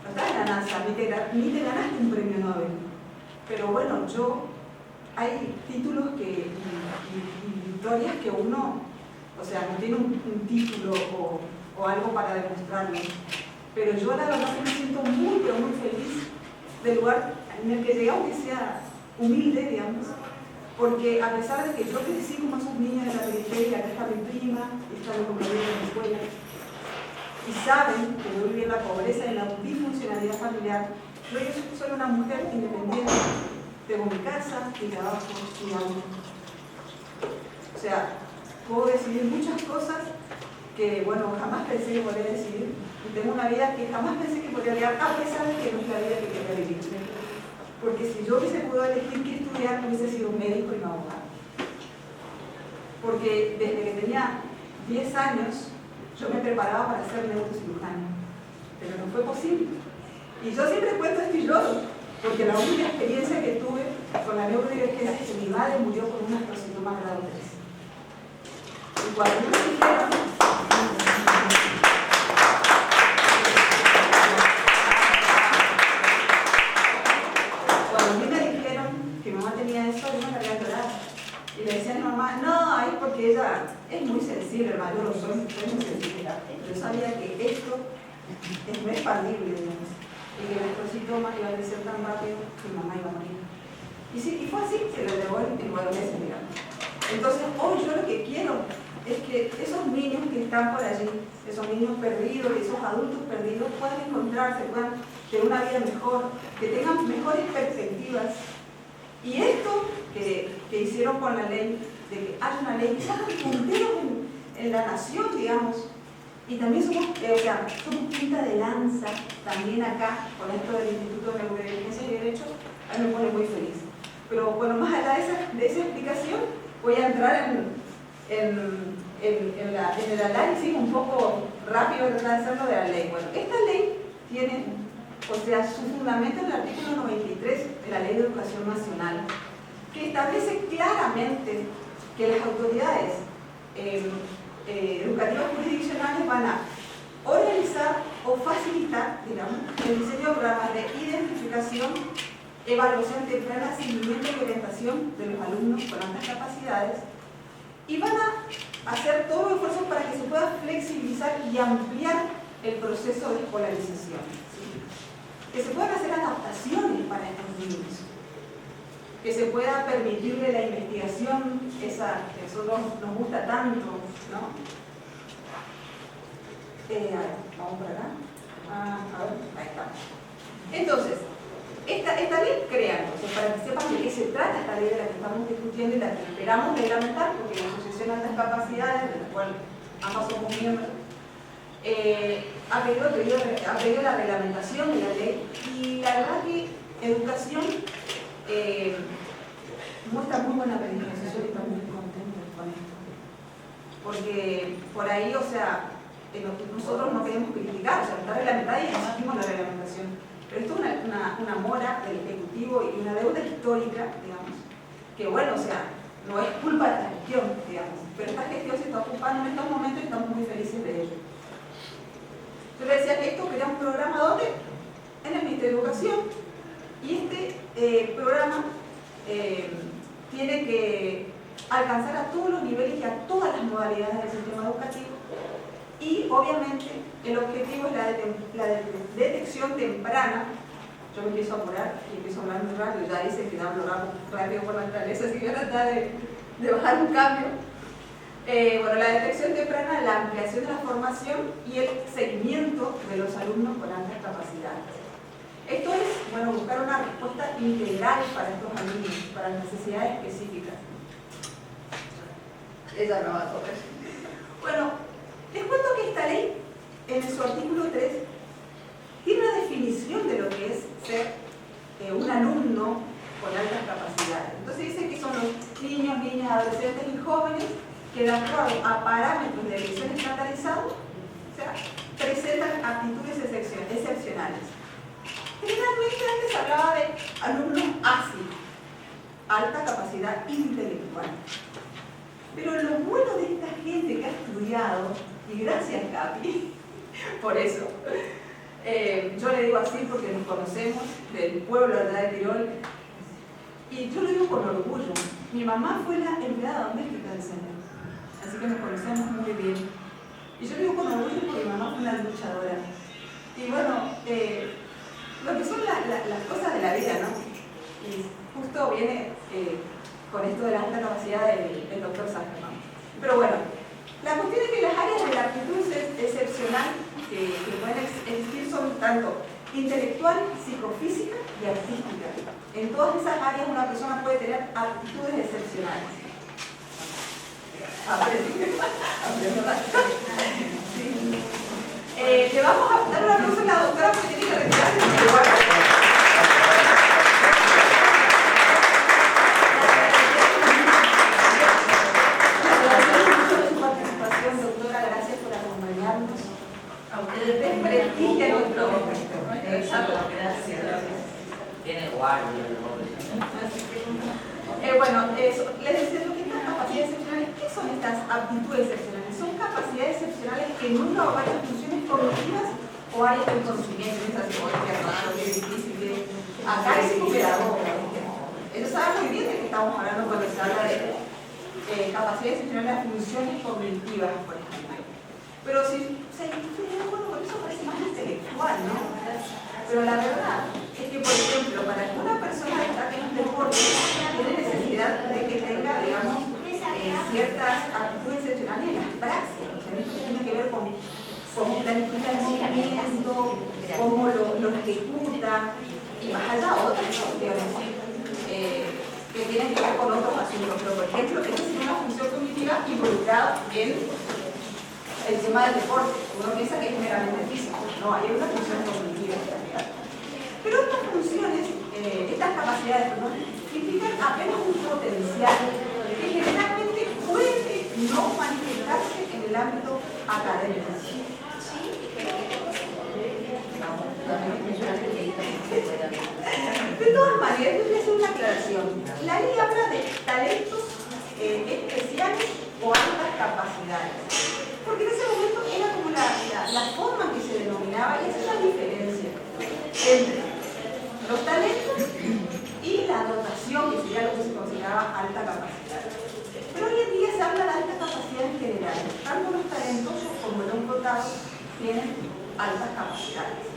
No estás en la NASA, ni te ganaste un premio Nobel. Pero bueno, hay títulos y victorias que uno, o sea, no tiene un título o algo para demostrarlo. Pero yo la verdad que me siento muy, pero muy feliz del lugar en el que llegué, aunque sea humilde, digamos, porque a pesar de que yo crecí como esos niños de la periferia, acá está mi prima, está mi compañera de la escuela, y saben que yo viví en la pobreza y en la disfuncionalidad familiar, yo soy una mujer independiente, tengo mi casa, mi trabajo, mi auto. O sea, puedo decidir muchas cosas que, bueno, jamás pensé que podría decidir, y tengo una vida que jamás pensé que podría llegar, a pesar de que no es la vida que quería vivir. Porque si yo hubiese podido elegir qué estudiar, hubiese sido médico y no abogado. Porque desde que tenía 10 años, yo me preparaba para ser neurocirujano, pero no fue posible. Y yo siempre cuento esto y lloro, porque la única experiencia que tuve con la neurodivergencia es que mi madre murió con un astrocinoma grado 3. Y cuando me dijeron, que mi mamá tenía expandible, digamos, y que nuestros síntomas iban a crecer tan rápido que mi mamá iba a morir. Y fue así, se lo llevó en 9 meses, digamos. Entonces, hoy yo lo que quiero es que esos niños que están por allí, esos niños perdidos, esos adultos perdidos, puedan encontrarse, puedan tener una vida mejor, que tengan mejores perspectivas. Y esto que hicieron con la ley, de que haya una ley, que somos punteros en la nación, digamos, y también somos punta de lanza también acá, con esto del Instituto de Neurociencias y Derechos, a mí me pone muy feliz. Pero bueno, más allá de esa explicación, voy a entrar en el análisis un poco rápido de hacerlo de la ley. Bueno, esta ley tiene, su fundamento en el artículo 93 de la Ley de Educación Nacional, que establece claramente que las autoridades educativas jurisdiccionales van a organizar o facilitar, digamos, el diseño de programas de identificación, evaluación temprana, seguimiento y orientación de los alumnos con altas capacidades, y van a hacer todos los esfuerzos para que se pueda flexibilizar y ampliar el proceso de escolarización, ¿sí? Que se puedan hacer adaptaciones para estos niños, que se pueda permitirle la investigación, esa que a nosotros nos gusta tanto, ¿no? Vamos por acá. A ver, ahí estamos. Entonces, esta ley crea, entonces, para que sepan de qué se trata esta ley de la que estamos discutiendo y la que esperamos reglamentar, porque la Asociación de Altas Capacidades, de la cual ambas somos miembros, ha pedido la reglamentación de la ley, y la verdad que educación muestra muy buena planificación y estamos muy contentos con esto. Porque por ahí, nosotros no queremos criticar, está reglamentada y exigimos la reglamentación. Pero esto es una mora del Ejecutivo y una deuda histórica, digamos, que bueno, no es culpa de esta gestión, digamos, pero esta gestión se está ocupando en estos momentos y estamos muy felices de ello. Yo le decía que esto crea un programa ¿dónde? En el Ministerio de Educación, y este programa tiene que alcanzar a todos los niveles y a todas las modalidades del sistema educativo, y obviamente el objetivo es la detección temprana. Yo me empiezo a apurar y empiezo a hablar muy rápido, ya dicen que hablo rápido por naturaleza, así que voy a tratar de bajar un cambio. Bueno, la detección temprana, la ampliación de la formación y el seguimiento de los alumnos con altas capacidades. Esto es, bueno, buscar una respuesta integral para estos alumnos, para las necesidades específicas. Ella no va a correr. Bueno, les cuento que esta ley, en su artículo 3, tiene una definición de lo que es ser un alumno con altas capacidades. Entonces dice que son los niños, niñas, adolescentes y jóvenes que, de acuerdo a parámetros de elección estandarizado, presentan aptitudes excepcionales. Generalmente antes hablaba de alumnos ASI, alta capacidad intelectual. Pero lo bueno de esta gente que ha estudiado, y gracias Capi, por eso, yo le digo así porque nos conocemos del pueblo de Tirol, y yo lo digo con orgullo. Mi mamá fue la empleada doméstica del Señor, así que nos conocemos muy bien. Y yo lo digo con orgullo porque mi mamá fue una luchadora. Y bueno, lo que son las cosas de la vida, ¿no? Y justo viene con esto de la alta capacidad del doctor Sacherman. Pero bueno, la cuestión es que las áreas de la aptitud excepcional que pueden existir son tanto intelectual, psicofísica y artística. En todas esas áreas una persona puede tener aptitudes excepcionales. Le vamos a dar una aplauso a la doctora porque tiene que retirarse de su lugar. A ustedes desprestigia nuestro gracias. Tiene guardia. Bueno, les decía lo que estas capacidades excepcionales, ¿qué son estas aptitudes excepcionales? Son capacidades excepcionales que en una o varias funciones cognitivas o áreas del conocimiento, esas que raro, que es difícil, que acá es psicopedagogo. Ellos saben muy bien de qué estamos hablando cuando se habla de capacidades excepcionales de funciones cognitivas, por ejemplo. Pero si se bueno, por eso parece más intelectual, ¿no? Pero la verdad es que, por ejemplo, para que una persona destaque en un deporte, tiene necesidad de que tenga, digamos, ciertas actitudes excepcionales en las praxis. O sea, esto tiene que ver con cómo planifica el movimiento, cómo lo ejecuta, y más allá otras cuestiones que tienen que ver con otros asuntos. Pero, por ejemplo, esta es una función cognitiva involucrada en el tema del deporte. Uno piensa que es meramente físico. No, hay una función cognitiva en realidad. Pero estas funciones, estas capacidades, perdón, implican apenas un potencial que generalmente puede no manifestarse en el ámbito académico. De todas maneras, yo voy a hacer una aclaración. La ley habla de talentos especiales o altas capacidades. Porque en ese momento era como la forma que se denominaba, y esa es la diferencia entre los talentos y la dotación, que sería lo que se consideraba alta capacidad. Pero hoy en día se habla de alta capacidad en general. Tanto los talentosos como los dotados tienen altas capacidades.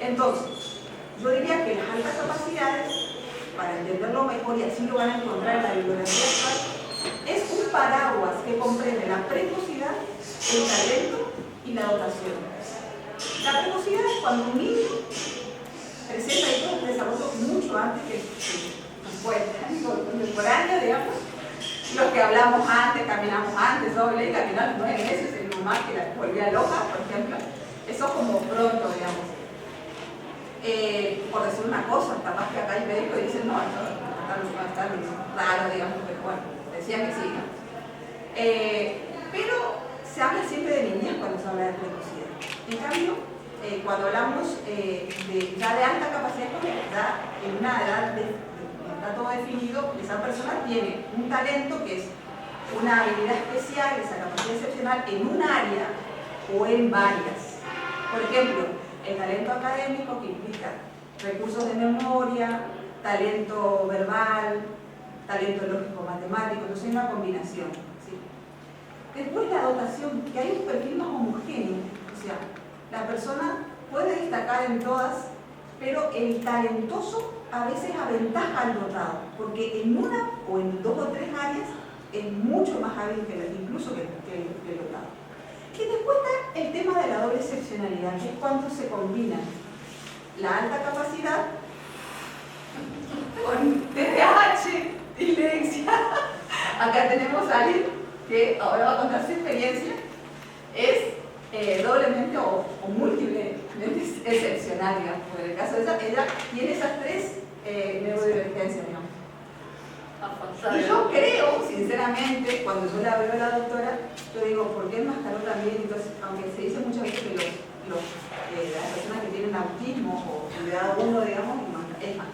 Entonces, yo diría que las altas capacidades, para entenderlo mejor, y así lo van a encontrar en la bibliografía actual, es un paraguas que comprende la precocidad, el talento y la dotación. La precocidad es cuando un niño presenta estos desarrollos mucho antes que contemporáneo, digamos, los que hablamos antes, caminamos antes, doble, caminar 9 meses, en mi mamá que la volvía loca, por ejemplo, eso como pronto, digamos. Por decir una cosa, capaz que acá hay médicos y dicen, no, esto está raro, digamos, pero bueno, decían que sí, ¿no? Pero se habla siempre de niñez cuando se habla de precocidad. En cambio, cuando hablamos ya de alta capacidad, ya en una edad está todo definido, esa persona tiene un talento que es una habilidad especial, esa capacidad excepcional en un área o en varias. Por ejemplo, el talento académico, que implica recursos de memoria, talento verbal, talento lógico-matemático, entonces hay una combinación. ¿Sí? Después la dotación, que hay un perfil más homogéneo, o sea, la persona puede destacar en todas, pero el talentoso a veces aventaja al dotado, porque en una o en 2 o 3 áreas es mucho más hábil incluso que el dotado. Y después está el tema de la doble excepcionalidad, que es cuando se combina la alta capacidad con TDAH, dislexia. Acá tenemos a alguien que ahora va a contar su experiencia, es doblemente o múltiplemente excepcional, digamos. En el caso de ella tiene esas 3 neurodivergencias, digamos. Y yo creo, sinceramente, cuando yo la veo a la doctora, yo digo, ¿por qué enmascaró también? Entonces, aunque se dice muchas veces que las personas que tienen autismo o cuidado 1, digamos,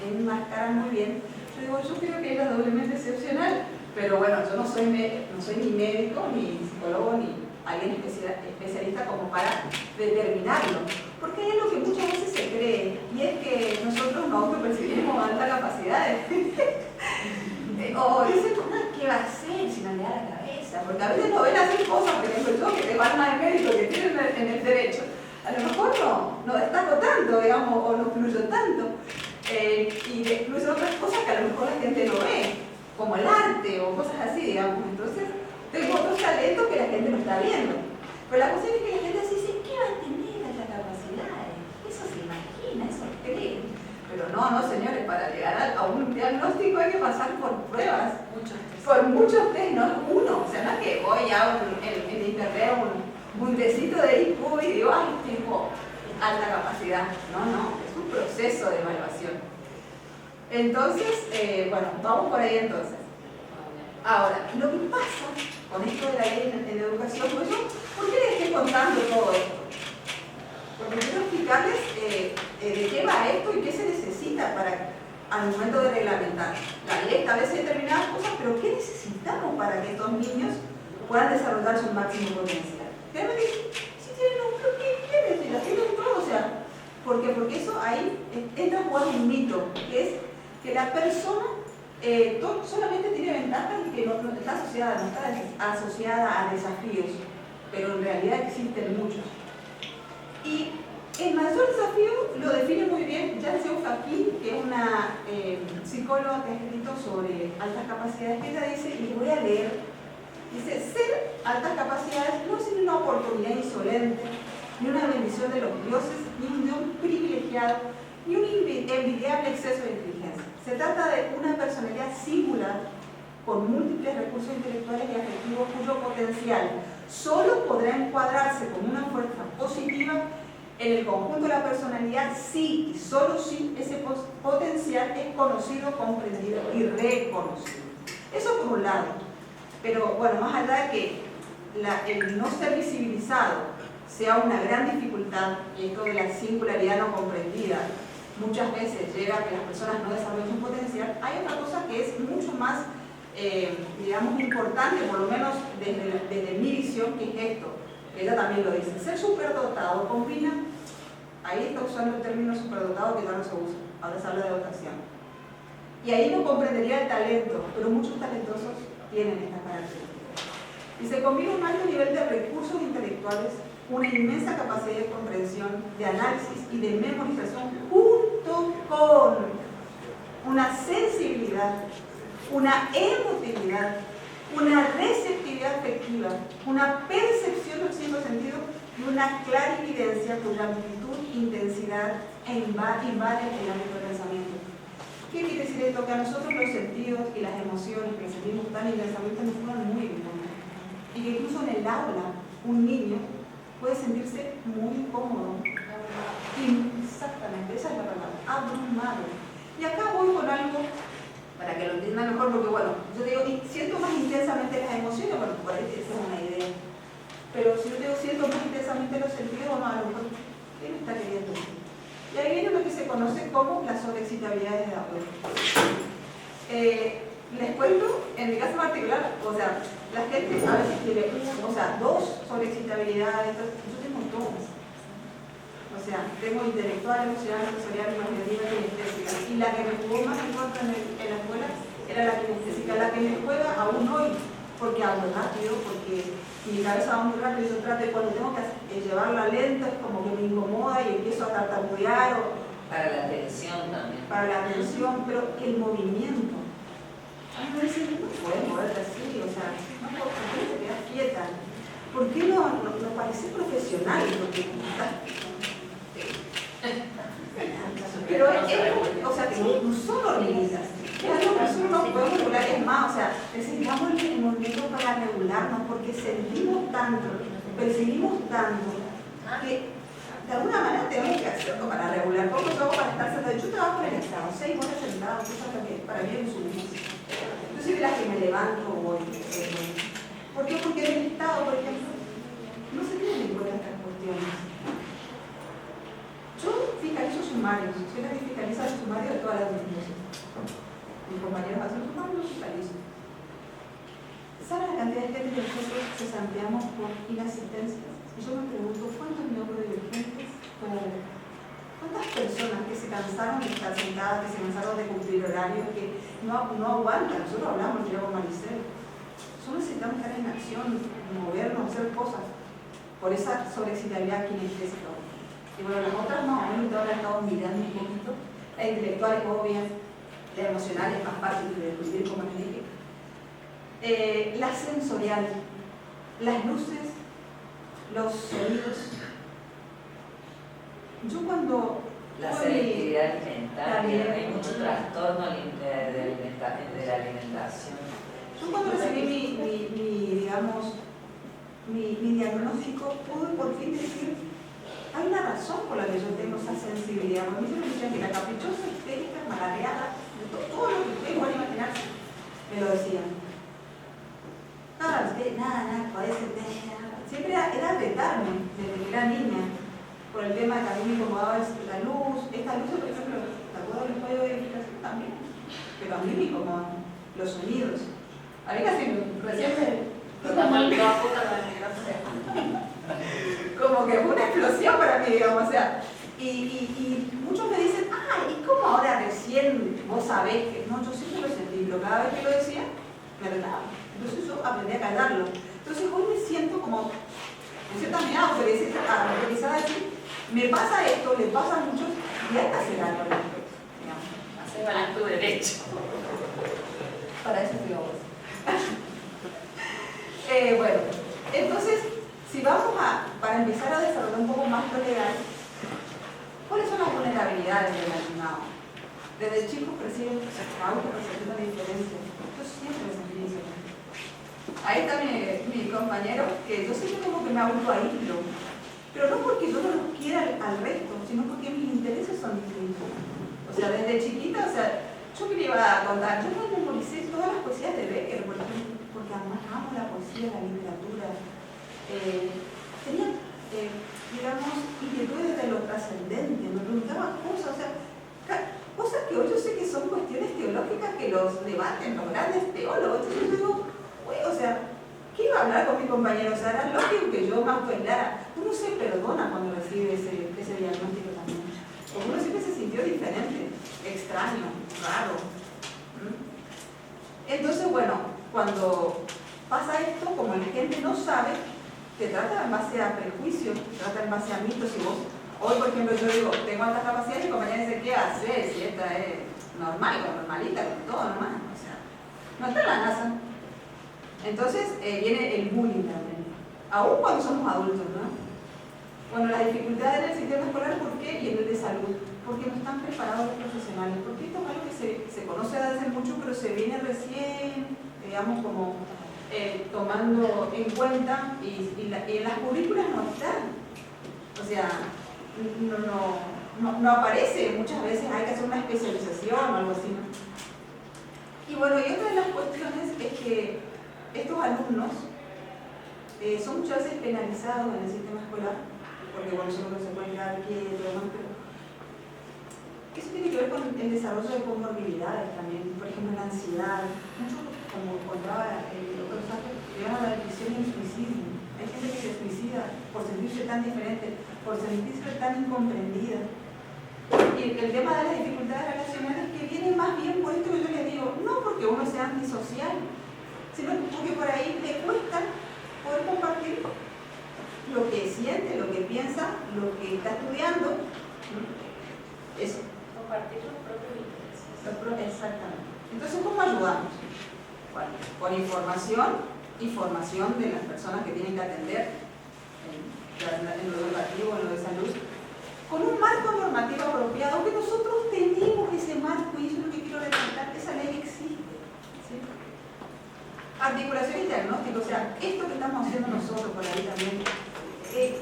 enmascaran muy bien, yo digo, yo creo que ella es doblemente excepcional, pero bueno, yo no soy ni médico, ni psicólogo, ni alguien especialista como para determinarlo. Porque hay algo que muchas veces se cree, y es que nosotros nos autopercibimos alta capacidad. O dicen, ¿qué va a hacer si no le da la cabeza? Porque a veces no ven hacer cosas, por ejemplo, yo que tengo alma de médico que tienen en el derecho, a lo mejor no destaco tanto, digamos, o no fluyo tanto. Y incluso otras cosas que a lo mejor la gente no ve, como el arte o cosas así, digamos. Entonces, tengo otros talentos que la gente no está viendo. Pero la cuestión es que la gente dice, ¿qué va a tener esta capacidad? Eso se imagina, eso cree. Pero no, señores, para llegar a un diagnóstico hay que pasar por pruebas, por muchos test, no es uno. O sea, no es que voy a en internet un tecito de IQ y digo, ay, tengo alta capacidad. No, es un proceso de evaluación. Entonces, bueno, vamos por ahí entonces. Ahora, lo que pasa con esto de la ley en educación, pues yo, ¿por qué les estoy contando todo esto? Porque quiero explicarles de qué va esto y qué se necesita al momento de reglamentar. La ley establece determinadas cosas, pero ¿qué necesitamos para que estos niños puedan desarrollar su máximo potencial? Realmente, si tienen un club, ¿qué necesitan? Tienen todo, o sea, ¿por qué? Porque eso ahí entra a jugar un mito, que es que la persona solamente tiene ventajas y que no está asociada a desafíos, pero en realidad existen muchos. Y El mayor desafío lo define muy bien Janssen Fakin, que es una psicóloga que ha escrito sobre altas capacidades, que ella dice, y les voy a leer, dice, ser altas capacidades no es una oportunidad insolente, ni una bendición de los dioses, ni de un privilegiado, ni un envidiable exceso de inteligencia. Se trata de una personalidad singular, con múltiples recursos intelectuales y afectivos, cuyo potencial solo podrá encuadrarse como una fuerza positiva en el conjunto de la personalidad si y solo si ese potencial es conocido, comprendido y reconocido. Eso por un lado. Pero bueno, más allá de que el no ser visibilizado sea una gran dificultad, y esto de la singularidad no comprendida muchas veces llega a que las personas no desarrollen su potencial, hay otra cosa que es mucho más, digamos, importante, por lo menos desde mi visión, que es esto. Ella también lo dice. Ser superdotado combina, ahí está usando el término superdotado que ya no se usa, ahora se habla de dotación. Y ahí no comprendería el talento, pero muchos talentosos tienen esta característica. Y se combina un alto nivel de recursos intelectuales, una inmensa capacidad de comprensión, de análisis y de memorización, junto con una sensibilidad, una emotividad, una receptividad afectiva, una percepción del cinco sentidos y una clarividencia cuya amplitud, intensidad invaden el ámbito del pensamiento. ¿Qué quiere decir esto? Que a nosotros los sentidos y las emociones que sentimos tan intensamente nos fueron muy importantes. Y que incluso en el aula, un niño puede sentirse muy cómodo. Exactamente, esa es la palabra, abrumado. Y acá voy con algo para que lo entiendan mejor, porque bueno, yo digo, siento más intensamente las emociones, bueno, por ahí esa es una idea. Pero si yo digo, siento más intensamente los sentidos, bueno, a lo mejor, ¿qué me está queriendo decir? Y ahí viene lo que se conoce como la sobreexcitabilidad de Doppler. Les cuento, en mi caso particular, o sea, la gente a veces tiene dos sobreexcitabilidades, yo tengo dos. O sea, tengo intelectual, emocional, sensorial, imaginativa y kinestésica. Y la que me jugó más en contra en la escuela era la kinestésica, la que me juega aún hoy, porque hablo rápido, porque mi cabeza va muy rápido, yo trato de cuando tengo que llevarla lenta, es como que me incomoda y empiezo a tartamudear. Para la atención también. Para la atención, pero el movimiento. A mí me dicen, no puedes moverte así, o sea, no, ¿por qué te quedas quieta? ¿Por qué no pareces profesional? Porque pero o sea, no solo limitas. Es algo que nosotros no podemos regular, es más, o sea, necesitamos el movimiento para regularnos, porque sentimos tanto, percibimos tanto, que de alguna manera tenemos que hacerlo para regular. ¿Cómo yo hago para estar sentado? Yo trabajo en el Estado, 6 horas sentado, cosas que para mí es un suplicio. Yo soy de las que me levanto hoy. ¿Por qué? Porque en el Estado, por ejemplo, no se tienen en cuenta estas cuestiones. Yo fiscalizo sumarios, soy la que fiscaliza el sumario de todas las denuncias. Mis compañeros hacen sumarios, los fiscalizo. ¿Saben la cantidad de gente que nosotros cesanteamos por inasistencias? Y yo me pregunto, ¿cuántos neurodivergentes ¿cuántas personas que se cansaron de estar sentadas, que se cansaron de cumplir horarios, que no aguantan? Nosotros hablamos, yo con Maricel. Solo necesitamos estar en acción, movernos, hacer cosas, por esa sobreexcitabilidad kinestésica. Y bueno, las otras más o menos ahora he estado mirando un poquito. La intelectual es obvia, la emocional es más fácil de descubrir, como les dije. La sensorial, las luces, los sonidos. Yo cuando... La selectividad alimentaria, hay mucho trastorno de la alimentación. Yo cuando recibí mi diagnóstico, pude por fin decir, hay una razón por la que yo tengo esa sensibilidad. Porque a mí se me decían que la caprichosa, histérica, malareada, todo lo que ustedes pueden imaginarse, me lo decían. Nada, parece siempre era retarme desde que era niña, por el tema de que a mí me incomodaba la luz. Esta luz, por ejemplo, ¿te acuerdas del código de edificación? También, pero a mí me incomodan los sonidos. A mí casi recién como que fue una explosión para mí, digamos, o sea, y muchos me dicen, ¿y cómo ahora recién vos sabés que? No, yo siempre lo sentí, pero cada vez que lo decía, me retaba. Entonces yo aprendí a callarlo. Entonces hoy me siento como, en cierta medida, autorizada a decir, me pasa esto, le pasa a muchos, y hay que hacer algo al respecto, digamos. Hacer balance tu derecho. Para eso estoy vos. Bueno, entonces, si vamos para empezar a desarrollar un poco más lo legal, ¿cuáles son las vulnerabilidades del alumnado? Desde chicos perciben auto-percepción de diferencia. Yo siempre me sentí diferente. Ahí está mi compañero, que yo siempre como que me autoaíslo, pero no porque yo no los quiera al resto, sino porque mis intereses son distintos. O sea, desde chiquita, o sea, yo me iba a contar, yo me memoricé todas las poesías de Becker, por ejemplo, porque además amo la poesía, la literatura. Tenía, digamos, inquietudes de lo trascendente, me preguntaba cosas, o sea, cosas que hoy yo sé que son cuestiones teológicas que los debaten los grandes teólogos. Entonces yo digo, o sea, ¿qué iba a hablar con mi compañero? O sea, era lógico que yo me autoaislara. Uno se perdona cuando recibe ese diagnóstico también. Porque uno siempre se sintió diferente, extraño, raro. Entonces, bueno, cuando pasa esto, como la gente no sabe, te trata en base a prejuicios, te trata en base a mitos. Y vos, hoy por ejemplo, yo digo, tengo altas capacidades, y mi compañera dice, ¿qué haces? Si esta es normal, normalita, con todo nomás. O sea, no está en la NASA. Entonces viene el bullying también, aún cuando somos adultos, ¿no? Bueno, las dificultades en el sistema escolar, ¿por qué? Y en el de salud, porque no están preparados los profesionales, porque esto es algo que se conoce desde hace mucho, pero se viene recién, digamos, como tomando en cuenta, y en las currículas no están. O sea, no aparece, muchas veces hay que hacer una especialización o algo así, ¿no? Y bueno, y otra de las cuestiones es que estos alumnos son muchas veces penalizados en el sistema escolar, porque bueno, solo se pueden quedar quietos y demás, pero eso tiene que ver con el desarrollo de comorbilidades también, por ejemplo la ansiedad. Muchos, como contaba el doctor Sánchez, llegan a la depresión y el suicidio. Hay gente que se suicida por sentirse tan diferente, por sentirse tan incomprendida. Y el tema de las dificultades relacionales que viene más bien por esto que yo les digo, no porque uno sea antisocial, sino porque por ahí le cuesta poder compartir lo que siente, lo que piensa, lo que está estudiando. Eso. Compartir los propios intereses. Exactamente. Entonces, ¿cómo ayudamos? Bueno, con información y formación de las personas que tienen que atender en lo educativo, en lo de salud, con un marco normativo apropiado, que nosotros tenemos ese marco, y eso es lo que quiero resaltar, esa ley existe. ¿Sí? Articulación y diagnóstico, o sea, esto que estamos haciendo nosotros por ahí también,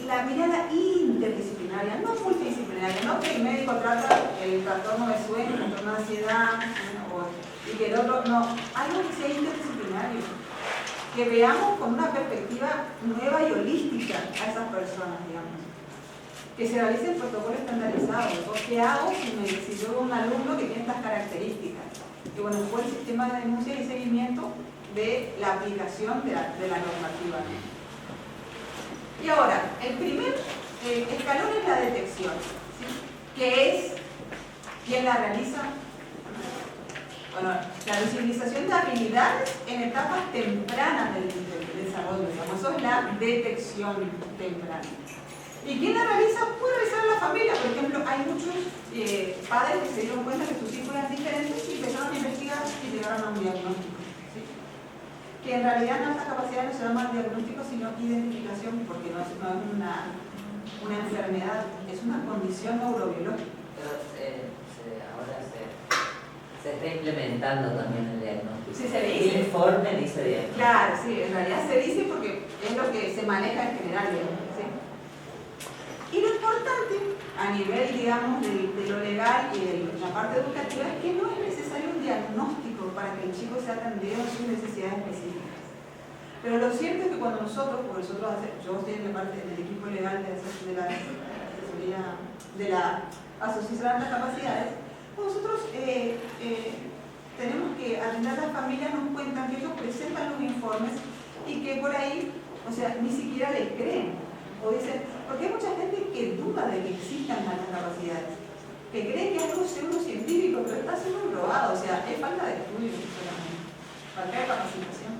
la mirada interdisciplinaria, no multidisciplinaria, no que el médico trata el trastorno de sueño, el trastorno de ansiedad, y que el otro, no, algo que sea interdisciplinario, que veamos con una perspectiva nueva y holística a esas personas, digamos. Que se realice el protocolo estandarizado. ¿Qué hago si yo veo un alumno que tiene estas características? Y bueno, después el sistema de denuncia y seguimiento de la aplicación de la normativa. Y ahora, el primer escalón es la detección, ¿sí? Que es quien la realiza. Bueno, la visibilización de habilidades en etapas tempranas del desarrollo, digamos, eso es la detección temprana. ¿Y quién la realiza? Puede realizar la familia. Por ejemplo, hay muchos padres que se dieron cuenta que sus hijos eran diferentes y empezaron a investigar y llegaron a un diagnóstico. ¿Sí? Que en realidad en alta capacidad no se llama diagnóstico, sino identificación, porque no es una enfermedad, es una condición neurobiológica. Pero ahora se está implementando también el diagnóstico. Sí, se dice. El informe dice diagnóstico. Claro, sí, en realidad se dice porque es lo que se maneja en general, digamos, ¿sí? Y lo importante, a nivel, digamos, de lo legal y de la parte educativa, es que no es necesario un diagnóstico para que el chico sea atendido en sus necesidades específicas. Pero lo cierto es que cuando nosotros, porque yo estoy en la parte del equipo legal de la asesoría de la Asociación de Altas Capacidades, nosotros tenemos que atender a las familias, nos cuentan que ellos presentan los informes y que por ahí, o sea, ni siquiera les creen. O dicen, porque hay mucha gente que duda de que existan altas capacidades, que cree que es algo pseudocientífico, pero está siendo probado, o sea, es falta de estudio solamente, falta de capacitación.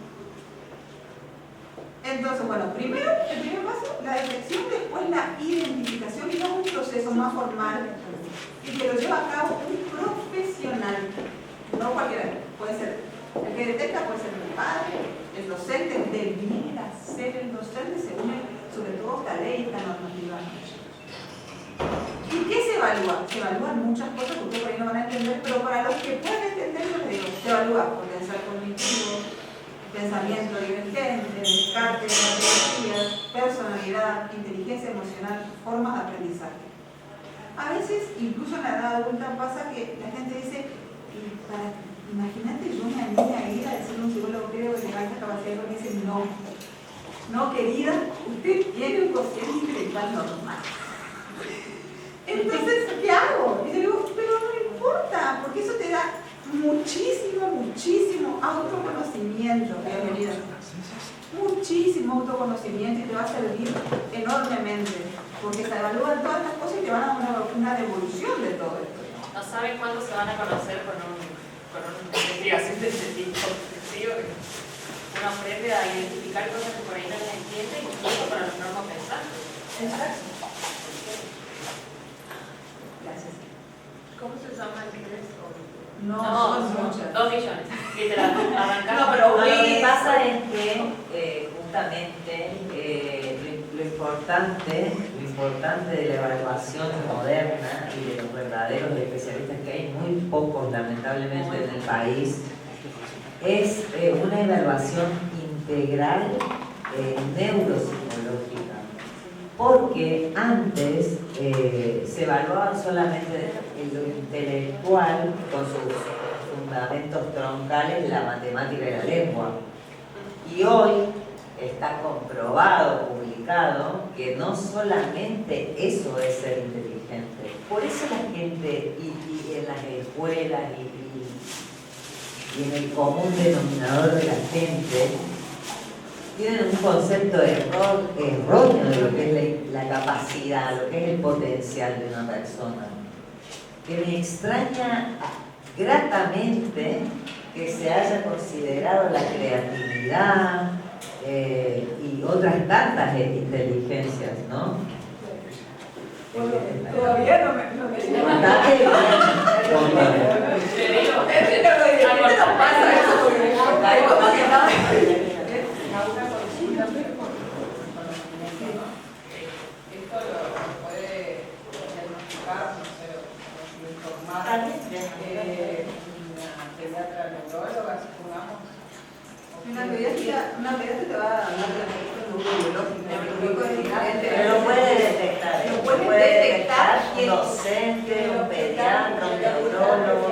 Entonces, bueno, primero, el primer paso, la detección, después la identificación, y es un proceso proceso más formal y que lo lleva a cabo un profesional, no cualquiera. Puede ser el que detecta, puede ser el padre, el docente, debiera ser el docente según sobre todo esta ley, esta normativa. ¿Y qué se evalúa? Se evalúan muchas cosas que ustedes por ahí no van a entender, pero para los que pueden entender, yo les digo, se evalúa potencial cognitivo, pensamiento divergente, descarte de metodologías, personalidad, inteligencia emocional, formas de aprendizaje. A veces, incluso en la edad adulta, pasa que la gente dice, imagínate yo una niña ir a decirle a un psicólogo, creo que le da esta capacidad, y dice, no querida, usted tiene un cociente intelectual normal. Entonces, ¿qué hago? Y yo digo, pero no importa, porque eso te da muchísimo autoconocimiento, bienvenida. Muchísimo autoconocimiento y te va a servir enormemente, porque se evalúan todas estas cosas y te van a dar una devolución de todo esto. No saben cuándo se van a conocer con una investigación de este tipo. Digo que uno aprende a identificar cosas que por ahí no las entiende, incluso para los normas pensantes. Exacto. Gracias. ¿Cómo se llama el inglés? No, son muchas. 2 millones. Literal, arrancar. No, pero Lo que pasa es que justamente lo importante de la evaluación moderna y de los verdaderos especialistas que hay, muy pocos lamentablemente en el país, es una evaluación integral neuropsicológica. Porque antes se evaluaban solamente lo intelectual con sus fundamentos troncales, la matemática y la lengua. Y hoy está comprobado, publicado, que no solamente eso es ser inteligente. Por eso la gente, y en las escuelas y en el común denominador de la gente, tienen un concepto erróneo de lo que es la capacidad, lo que es el potencial de una persona. Que me extraña gratamente que se haya considerado la creatividad y otras tantas inteligencias, ¿no? Todavía no me Te digo, no pasa eso porque ¿cómo se llama? Una consulta, esto lo puede diagnosticar, no sé, o informar una pediatra neuróloga, supongamos. Una pediatra te va a hablar de aspectos neurobiológicos, Pero lo puede detectar. Lo puede detectar un docente, un pediatra, un neurólogo.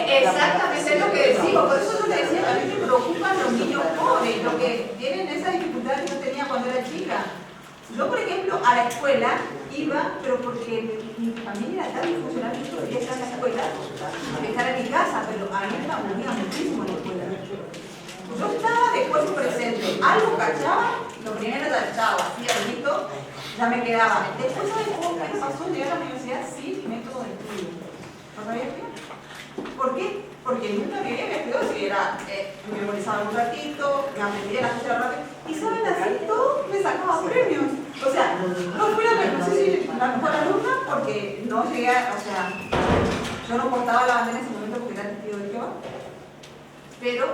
Exactamente, es lo que decimos, por eso yo le decía, a mí me preocupan los niños pobres, los que tienen esa dificultad que yo tenía cuando era chica. Yo, por ejemplo, a la escuela iba, pero porque mi familia era tan disfuncional que yo quería estar en la escuela, estar en mi casa, pero a mí me aburría muchísimo en la escuela. Yo estaba de cuerpo presente, algo cachaba, lo primero era chao, hacía bonito, ya me quedaba. Después, ¿sabes cómo me pasó llegar a la universidad sin método de estudio? ¿No sabía estudiar? ¿Por qué? Porque nunca me había estudiado, si era, me memorizaba un ratito, me aprendía las cosas rápido, y saben, así todo me sacaba premios. O sea, no fui no sé si la mejor alumna, porque no llegué a, o sea, yo no portaba la bandera en ese momento porque era testigo de Jehová. Pero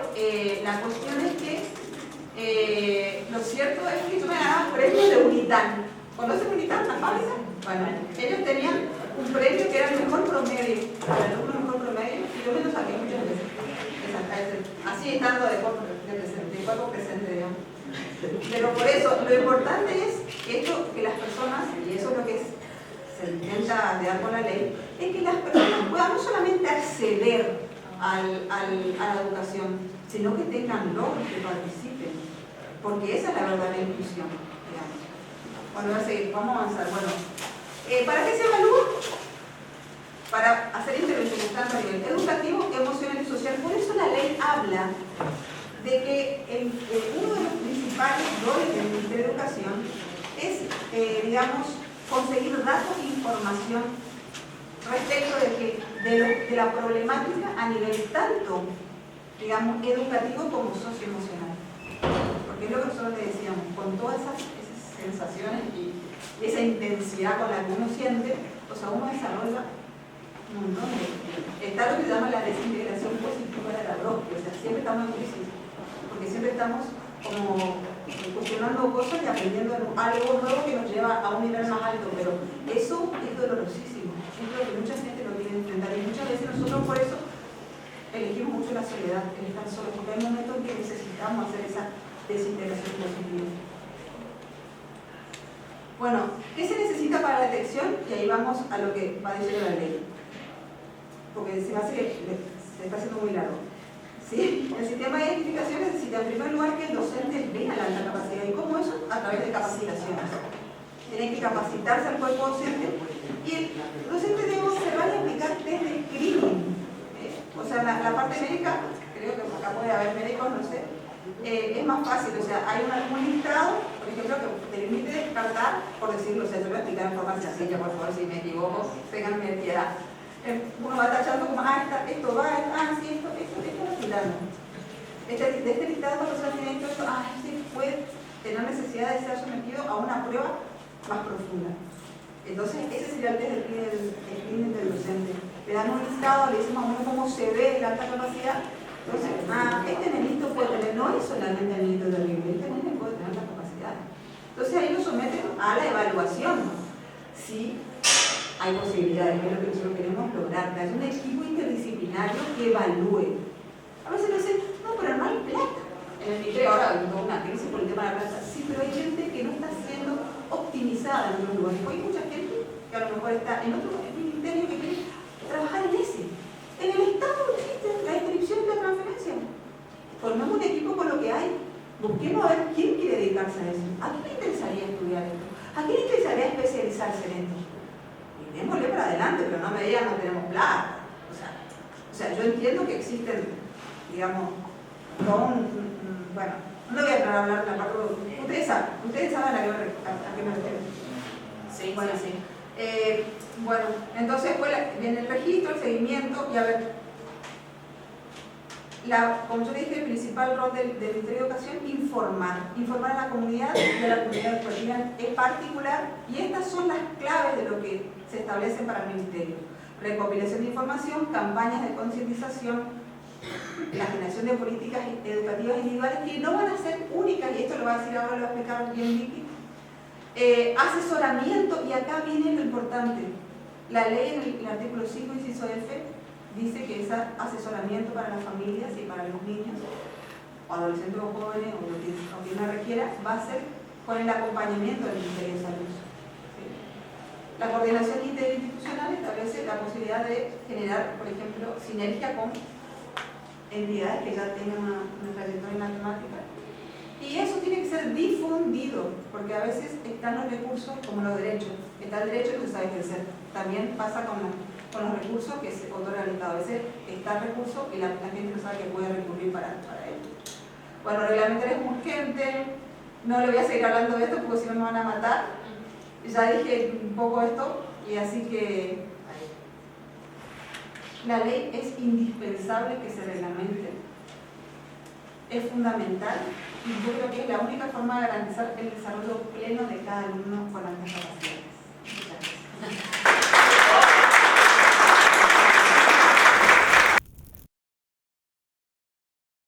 la cuestión es que lo cierto es que yo me ganaba premios de Unitán. ¿Conocen Unitán, la fábrica? Bueno, ellos tenían un premio que era el mejor promedio, el alumno mejor promedio, y yo me lo saqué muchas veces. Así estando de cuerpo presente, digamos. Pero por eso, lo importante es que las personas, y eso es lo que se intenta dar con la ley, es que las personas puedan no solamente acceder a la educación, sino que tengan logros, que participen, porque esa es la verdadera inclusión, digamos. Bueno, vamos a avanzar. Bueno, ¿para qué se evalúa? Para hacer intervenciones tanto a nivel educativo, emocional y social. Por eso la ley habla de que uno de los principales roles del Ministerio de Educación es, digamos, conseguir datos e información respecto de la problemática a nivel tanto digamos, educativo como socioemocional. Porque es lo que nosotros le decíamos, con todas esas sensaciones y esa intensidad con la que uno siente, o sea, uno desarrolla un montón de... Está lo que se llama la desintegración positiva de la propia, o sea, siempre estamos en crisis, porque siempre estamos como cuestionando cosas y aprendiendo algo nuevo que nos lleva a un nivel más alto, pero eso es dolorosísimo, es lo que mucha gente no quiere enfrentar y muchas veces nosotros por eso elegimos mucho la soledad, el estar solos, porque hay momentos en que necesitamos hacer esa desintegración positiva. Bueno, ¿qué se necesita para la detección? Y ahí vamos a lo que va diciendo la ley, porque se me hace que se está haciendo muy largo. ¿Sí? El sistema de identificación necesita en primer lugar que el docente vea la alta capacidad. ¿Y cómo eso? A través de capacitaciones. Tiene que capacitarse al cuerpo docente y el docente debe observar y aplicar test de screening. O sea, la parte médica, creo que acá puede haber médicos, no sé, es más fácil. O sea, hay un listado, por ejemplo, que te permite descartar, por decirlo, o sea, yo lo voy a explicar en forma sencilla, por favor, si me equivoco, ténganme piedad. Uno va tachando como, esto va, sí, esto lo tirando. De este listado, cuando se tiene esto, este puede tener necesidad de ser sometido a una prueba más profunda. Entonces, ese sería el test del screening del docente. Le dan un listado, le dicen más o menos cómo se ve la alta capacidad. Entonces, este nenito puede tener, no es solamente el nenito terrible, este nenito puede tener la capacidad. Entonces, ahí lo someten a la evaluación. Si hay posibilidades, que es lo que nosotros queremos lograr, que haya un equipo interdisciplinario que evalúe. A veces nos dicen, no, pero no hay plata. En el Mitre ahora hay toda una crisis por el tema de la plata. Sí, pero hay gente que no está siendo optimizada en otros lugares. Hay mucha gente que a lo mejor está en otro ministerio que quiere trabajar en ese. En el Estado existe la inscripción y la transferencia. Formemos un equipo con lo que hay. Busquemos a ver quién quiere dedicarse a eso. ¿A quién le interesaría estudiar esto? ¿A quién le interesaría especializarse en esto? Y démosle para adelante, pero no me digan no tenemos plata. O sea, yo entiendo que existen, digamos, bueno, no voy a hablar la parte. Ustedes saben a qué me refiero. Sí, bueno, sí. Bueno, entonces viene el registro, el seguimiento y a ver, como yo dije, el principal rol del Ministerio de Educación, informar a la comunidad, de la comunidad educativa en particular, y estas son las claves de lo que se establecen para el Ministerio. Recopilación de información, campañas de concientización, la generación de políticas educativas individuales que no van a ser únicas, y esto lo va a decir ahora, lo va a explicar bien Vicky. Asesoramiento, y acá viene lo importante. La ley en el artículo 5, inciso F, dice que ese asesoramiento para las familias y para los niños, o adolescentes o jóvenes, o quien lo requiera, va a ser con el acompañamiento del Ministerio de Salud. ¿Sí? La coordinación interinstitucional establece la posibilidad de generar, por ejemplo, sinergia con entidades que ya tengan una trayectoria en la temática. Y eso tiene que ser difundido, porque a veces están los recursos como los derechos. Está el derecho que se sabe ejercer. También pasa con los recursos que se otorga el Estado. A veces está el recurso y la gente no sabe que puede recurrir para él. Bueno, reglamentar es urgente. No le voy a seguir hablando de esto porque si no me van a matar. Ya dije un poco esto, y así que la ley es indispensable que se reglamente. Es fundamental y yo creo que es la única forma de garantizar el desarrollo pleno de cada alumno con altas capacidades. Muchas gracias.